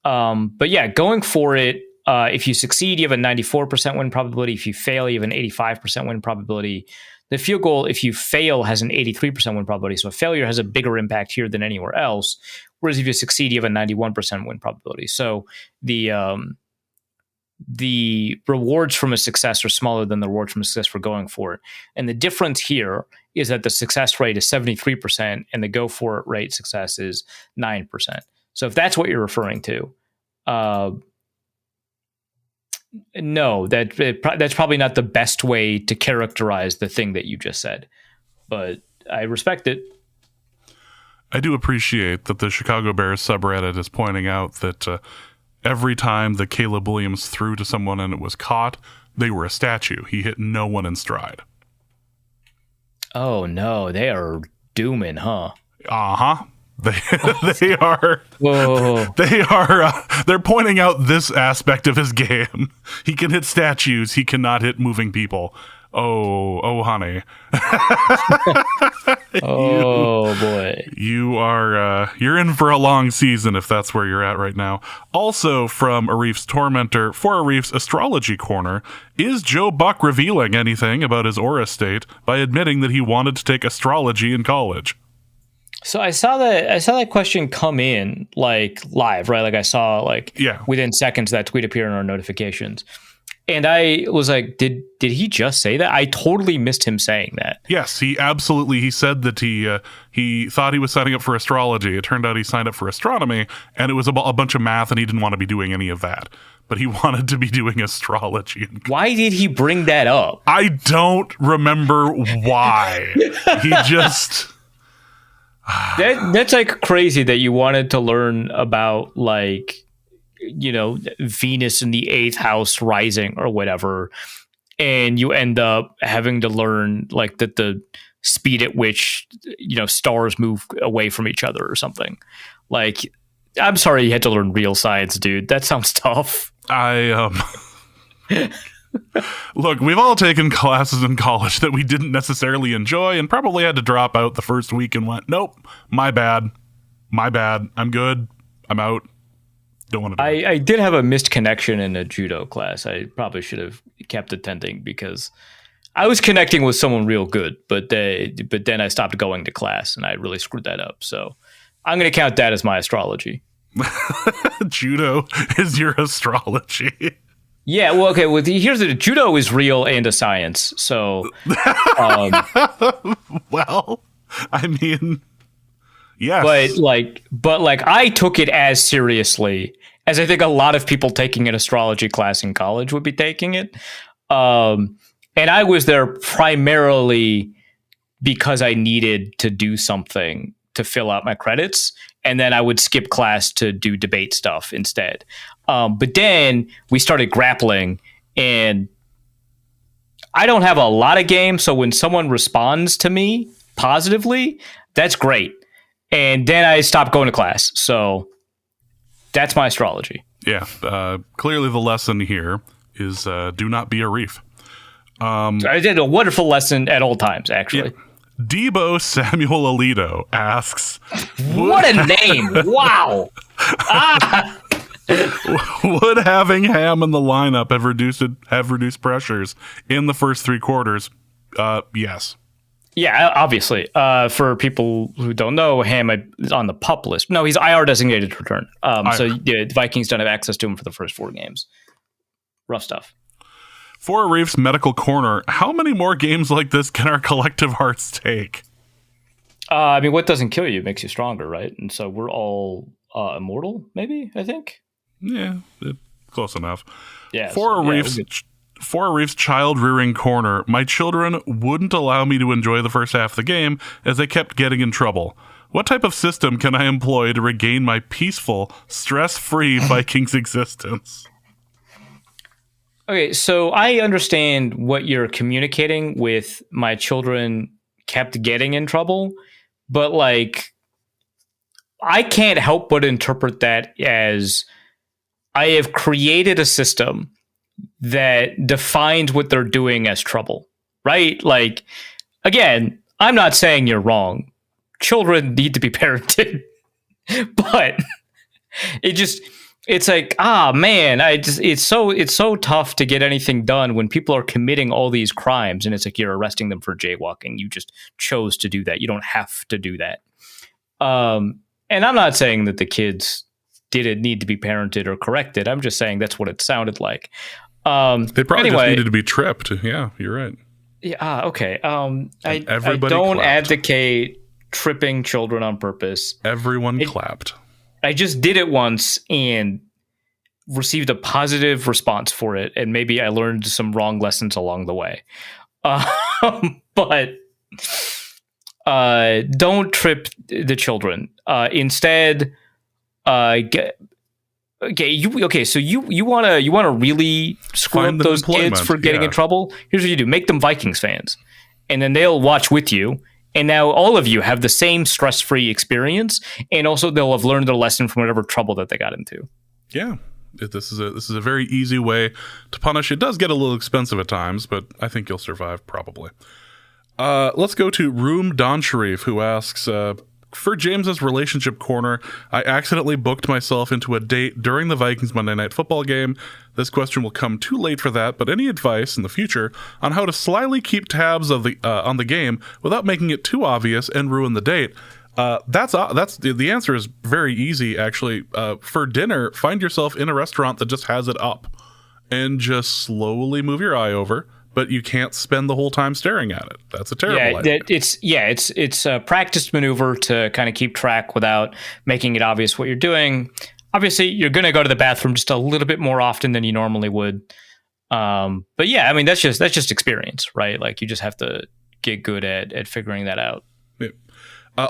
S2: But yeah, going for it, if you succeed, you have a 94% win probability. If you fail, you have an 85% win probability. The field goal, if you fail, has an 83% win probability. So a failure has a bigger impact here than anywhere else. Whereas if you succeed, you have a 91% win probability. So the rewards from a success are smaller than the rewards from a success for going for it. And the difference here is that the success rate is 73% and the go for it rate success is 9%. So if that's what you're referring to, no, that's probably not the best way to characterize the thing that you just said, but I respect it.
S1: I do appreciate that the Chicago Bears subreddit is pointing out that every time that Caleb Williams threw to someone and it was caught, they were a statue. He hit no one in stride.
S2: Oh no, they are dooming, huh?
S1: Uh-huh. They are.
S2: Whoa.
S1: They are. They're pointing out this aspect of his game. He can hit statues. He cannot hit moving people. Oh, honey.
S2: Oh boy.
S1: You're in for a long season if that's where you're at right now. Also from Arif's Tormentor, for Arif's Astrology Corner, is Joe Buck revealing anything about his aura state by admitting that he wanted to take astrology in college?
S2: So I saw that question come in like live, right? Like I saw within seconds that tweet appear in our notifications. And I was like, did he just say that? I totally missed him saying that.
S1: Yes, he said that he thought he was signing up for astrology. It turned out he signed up for astronomy, and it was a bunch of math, and he didn't want to be doing any of that. But he wanted to be doing astrology.
S2: Why did he bring that up?
S1: I don't remember why. He just...
S2: That's like crazy that you wanted to learn about like Venus in the 8th house rising or whatever, and you end up having to learn like that the speed at which stars move away from each other or something. Like, I'm sorry you had to learn real science, dude. That sounds tough.
S1: Look, we've all taken classes in college that we didn't necessarily enjoy and probably had to drop out the first week and went, nope, my bad. I'm good. I'm out. Don't want to do it.
S2: I did have a missed connection in a judo class. I probably should have kept attending because I was connecting with someone real good, but then I stopped going to class and I really screwed that up. So I'm going to count that as my astrology.
S1: Judo is your astrology.
S2: Yeah, well, okay. Well, here's the judo is real and a science. So,
S1: well, I mean, yes,
S2: but I took it as seriously as I think a lot of people taking an astrology class in college would be taking it. And I was there primarily because I needed to do something to fill out my credits. And then I would skip class to do debate stuff instead. But then we started grappling, and I don't have a lot of games. So when someone responds to me positively, that's great. And then I stopped going to class. So that's my astrology.
S1: Yeah. Clearly the lesson here is do not be Arif.
S2: I did a wonderful lesson at all times, actually.
S1: Yeah. Debo Samuel Alito asks,
S2: what a name. Wow.
S1: Would having Ham in the lineup have reduced pressures in the first 3 quarters? Yes.
S2: Yeah, obviously. For people who don't know, Ham is on the PUP list. No, he's IR designated to return. So the Vikings don't have access to him for the first 4 games. Rough stuff.
S1: For Arif's medical corner, how many more games like this can our collective hearts take?
S2: What doesn't kill you makes you stronger, right? And so we're all immortal, maybe, I think?
S1: Yeah, close enough.
S2: Yeah.
S1: For Arif's child-rearing corner, my children wouldn't allow me to enjoy the first half of the game as they kept getting in trouble. What type of system can I employ to regain my peaceful, stress-free Vikings existence?
S2: Okay, so I understand what you're communicating with my children kept getting in trouble, but I can't help but interpret that as I have created a system that defines what they're doing as trouble, right? Again, I'm not saying you're wrong. Children need to be parented, but it's like, man, it's so tough to get anything done when people are committing all these crimes, and it's like you're arresting them for jaywalking. You just chose to do that. You don't have to do that. And I'm not saying that the kids didn't need to be parented or corrected. I'm just saying that's what it sounded like.
S1: They probably just needed to be tripped. Yeah, you're right.
S2: Yeah. Okay. I don't advocate tripping children on purpose.
S1: Everyone clapped.
S2: I just did it once and received a positive response for it, and maybe I learned some wrong lessons along the way. But don't trip the children. Instead, so you want to really screw up those kids for getting in trouble? Here's what you do: make them Vikings fans, and then they'll watch with you. And now all of you have the same stress-free experience, and also they'll have learned their lesson from whatever trouble that they got into.
S1: Yeah, this is a very easy way to punish. It does get a little expensive at times, but I think you'll survive probably. Let's go to Room Don Sharif, who asks, for James's relationship corner, I accidentally booked myself into a date during the Vikings Monday Night Football game. This question will come too late for that, but any advice in the future on how to slyly keep tabs of on the game without making it too obvious and ruin the date? That's the answer is very easy, actually. For dinner, find yourself in a restaurant that just has it up and just slowly move your eye over. But you can't spend the whole time staring at it. That's a terrible idea.
S2: It's a practiced maneuver to kind of keep track without making it obvious what you're doing. Obviously, you're going to go to the bathroom just a little bit more often than you normally would. But yeah, I mean, that's just experience, right? Like you just have to get good at figuring that out.
S1: Yeah.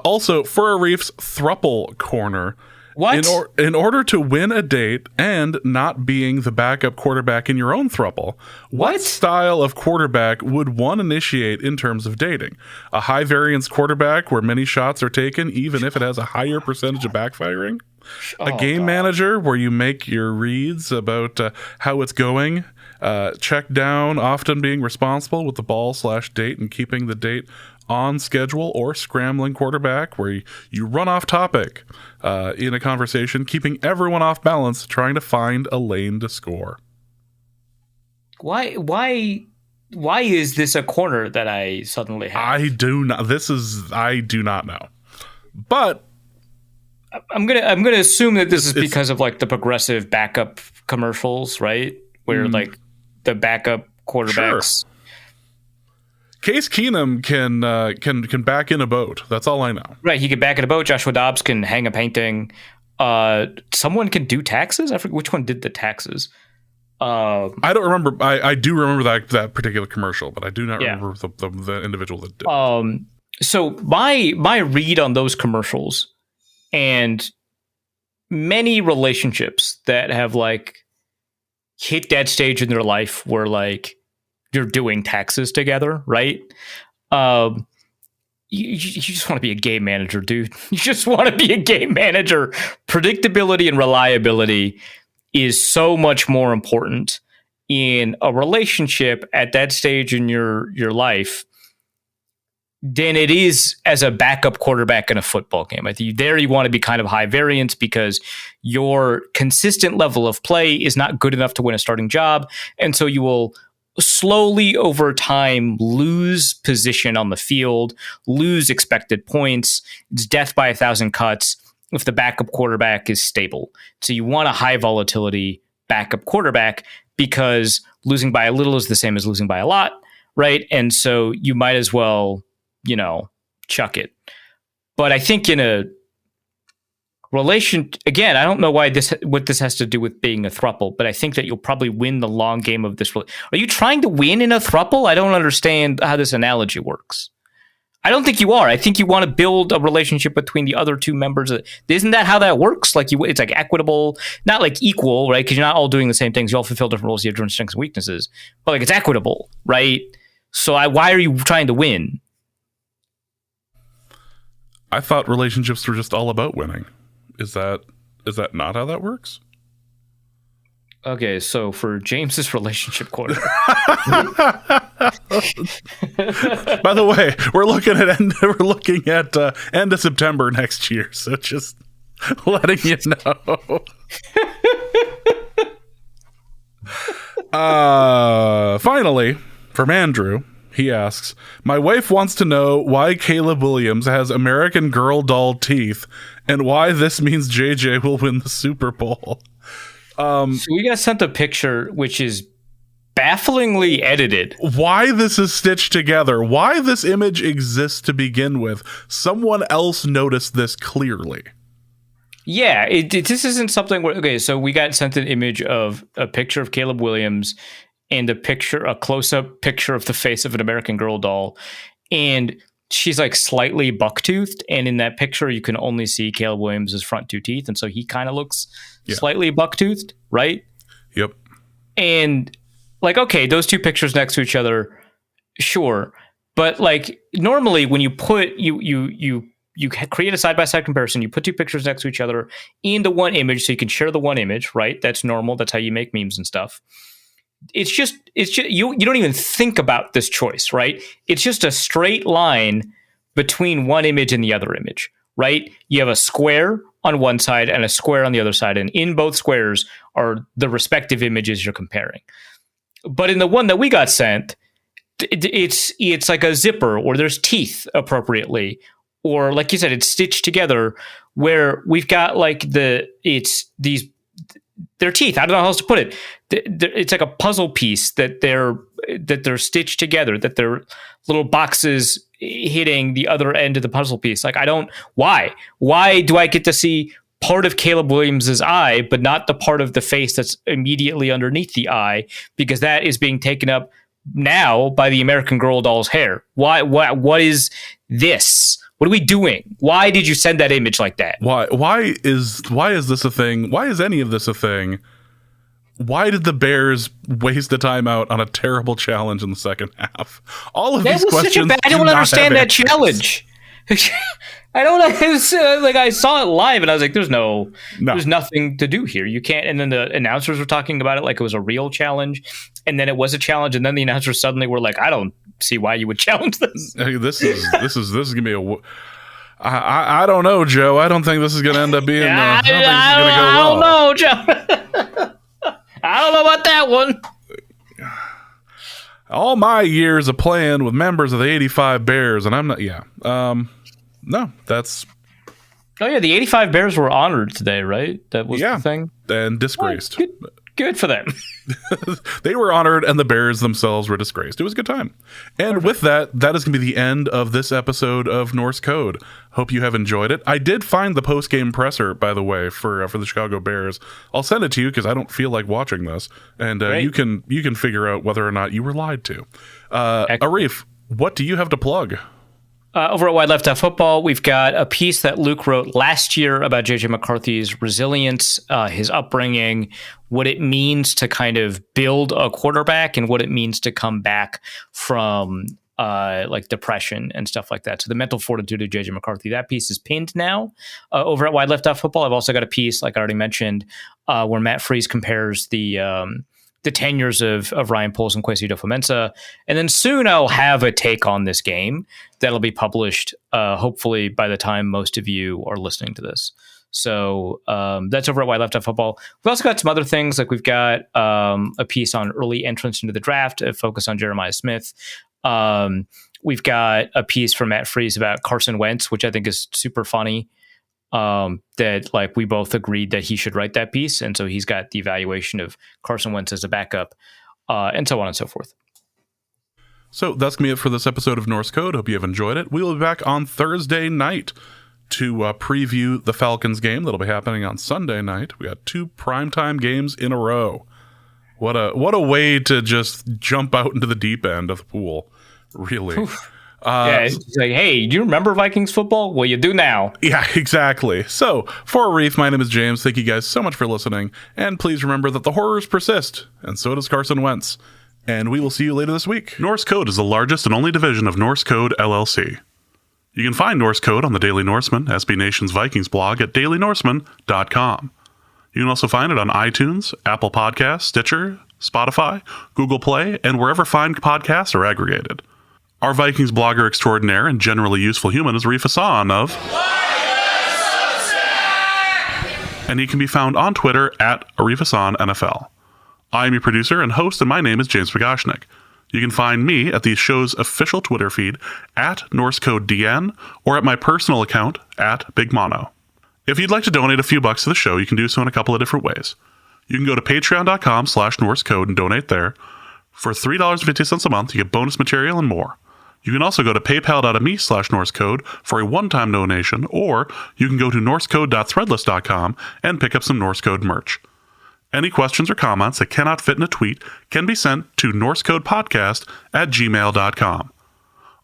S1: Also, for Arif's thruple corner,
S2: What?
S1: In order to win a date and not being the backup quarterback in your own throuple, what style of quarterback would one initiate in terms of dating? A high variance quarterback where many shots are taken, even if it has a higher percentage of backfiring? A game manager where you make your reads about how it's going? Check down, often being responsible with the ball/date and keeping the date on schedule, or scrambling quarterback where you run off topic in a conversation, keeping everyone off balance, trying to find a lane to score.
S2: Why is this a corner that I suddenly have?
S1: I do not know. But
S2: I'm gonna assume that this is because of like the progressive backup commercials, right? Where like the backup quarterbacks.
S1: Sure. Case Keenum can back in a boat. That's all I know.
S2: Right, he can back in a boat. Joshua Dobbs can hang a painting. Someone can do taxes. I forget which one did the taxes.
S1: I don't remember. I do remember that particular commercial, but I do not remember the individual that did.
S2: So my read on those commercials and many relationships that have like hit that stage in their life where like you're doing taxes together, right? You just want to be a game manager, dude. You just want to be a game manager. Predictability and reliability is so much more important in a relationship at that stage in your life than it is as a backup quarterback in a football game. I think there you want to be kind of high variance because your consistent level of play is not good enough to win a starting job. And so you will slowly over time lose position on the field, lose expected points. It's death by 1,000 cuts if the backup quarterback is stable. So you want a high volatility backup quarterback because losing by a little is the same as losing by a lot, right? And so you might as well, chuck it. But I think in a relation, again, I don't know what this has to do with being a throuple, but I think that you'll probably win the long game of this. Are you trying to win in a throuple? I don't understand how this analogy works. I don't think you are. I think you want to build a relationship between the other two members. Isn't that how that works? Like it's like equitable, not like equal, right? Because you're not all doing the same things. You all fulfill different roles. You have different strengths and weaknesses, but like it's equitable, right? So why are you trying to win?
S1: I thought relationships were just all about winning. Is that not how that works?
S2: Okay, so for James's relationship quarter.
S1: By the way, we're looking at end of September next year, so just letting you know. Finally, from Andrew, he asks, my wife wants to know why Caleb Williams has American Girl doll teeth and why this means JJ will win the Super Bowl.
S2: So we got sent a picture which is bafflingly edited.
S1: Why this is stitched together, why this image exists to begin with. Someone else noticed this clearly.
S2: Yeah, this isn't something where, okay, so we got sent an image of a picture of Caleb Williams and a close-up picture of the face of an American Girl doll. And she's like slightly buck-toothed. And in that picture, you can only see Caleb Williams' front two teeth. And so he kind of looks slightly buck-toothed, right?
S1: Yep.
S2: And like, okay, those two pictures next to each other, sure. But like normally when you put, you create a side-by-side comparison, you put two pictures next to each other into one image so you can share the one image, right? That's normal. That's how you make memes and stuff. It's just you don't even think about this choice, right? It's just a straight line between one image and the other image, right? You have a square on one side and a square on the other side, and in both squares are the respective images you're comparing. But in the one that we got sent, it's like a zipper, or there's teeth appropriately, or like you said, it's stitched together where we've got like their teeth. I don't know how else to put it. It's like a puzzle piece that they're stitched together, that they're little boxes hitting the other end of the puzzle piece. Like, why do I get to see part of Caleb Williams's eye, but not the part of the face that's immediately underneath the eye? Because that is being taken up now by the American Girl doll's hair. Why? What is this? What are we doing? Why did you send that image like that?
S1: Why is this a thing? Why is any of this a thing? Why did the Bears waste a timeout on a terrible challenge in the second half? All of these questions.
S2: I don't understand that challenge. I don't know. It was, like I saw it live and I was like, there's nothing to do here. You can't. And then the announcers were talking about it like it was a real challenge. And then it was a challenge. And then the announcers suddenly were like, I don't see why you would challenge this.
S1: Hey, this is gonna be a. I don't know, Joe. I don't think this is gonna end up being. I
S2: don't know, Joe. I don't know about that one.
S1: All my years of playing with members of the 85 Bears, and I'm not. Yeah. No, that's.
S2: Oh yeah, the 85 Bears were honored today, right? That was the thing.
S1: And disgraced.
S2: Oh, good for them.
S1: They were honored, and the Bears themselves were disgraced. It was a good time. And with that is going to be the end of this episode of Norse Code. Hope you have enjoyed it. I did find the post-game presser, by the way, for the Chicago Bears. I'll send it to you because I don't feel like watching this, and you can figure out whether or not you were lied to. Arif, what do you have to plug?
S2: Over at Wide Left Football, we've got a piece that Luke wrote last year about J.J. McCarthy's resilience, his upbringing, what it means to kind of build a quarterback, and what it means to come back from like depression and stuff like that. So the mental fortitude of J.J. McCarthy, that piece is pinned now over at Wide Left Football. I've also got a piece, like I already mentioned, where Matt Freese compares the tenures of Ryan Poles and Kwesi Adofo-Mensah. And then soon I'll have a take on this game that'll be published, hopefully by the time most of you are listening to this. So that's over at Wide Left Football. We've also got some other things, like we've got a piece on early entrance into the draft, a focus on Jeremiah Smith. We've got a piece from Matt Freese about Carson Wentz, which I think is super funny. That like we both agreed that he should write that piece, and so he's got the evaluation of Carson Wentz as a backup, and so on and so forth.
S1: So that's gonna be it for this episode of Norse Code. Hope you have enjoyed it. We will be back on Thursday night to preview the Falcons game that'll be happening on Sunday night. We got 2 primetime games in a row. What a way to just jump out into the deep end of the pool, really.
S2: It's like, hey, do you remember Vikings football? Well, you do now.
S1: Yeah, exactly. So, for Arif, my name is James. Thank you guys so much for listening. And please remember that the horrors persist, and so does Carson Wentz. And we will see you later this week. Norse Code is the largest and only division of Norse Code LLC. You can find Norse Code on the Daily Norseman, SB Nation's Vikings blog, at dailynorseman.com. You can also find it on iTunes, Apple Podcasts, Stitcher, Spotify, Google Play, and wherever fine podcasts are aggregated. Our Vikings blogger extraordinaire and generally useful human is Arif Hassan of... And he can be found on Twitter at Arif Hassan NFL. I am your producer and host, and my name is James Pagashnik. You can find me at the show's official Twitter feed at NorseCodeDN or at my personal account at Big Mono. If you'd like to donate a few bucks to the show, you can do so in a couple of different ways. You can go to patreon.com/NorseCode and donate there. For $3.50 a month, you get bonus material and more. You can also go to paypal.me/NorseCode for a one-time donation, or you can go to norsecode.threadless.com and pick up some Norse Code merch. Any questions or comments that cannot fit in a tweet can be sent to norsecodepodcast@gmail.com.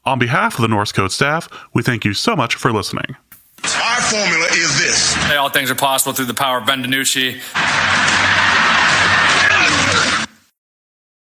S1: On behalf of the Norse Code staff, we thank you so much for listening.
S3: Our formula is this.
S4: All things are possible through the power of Ben DiNucci.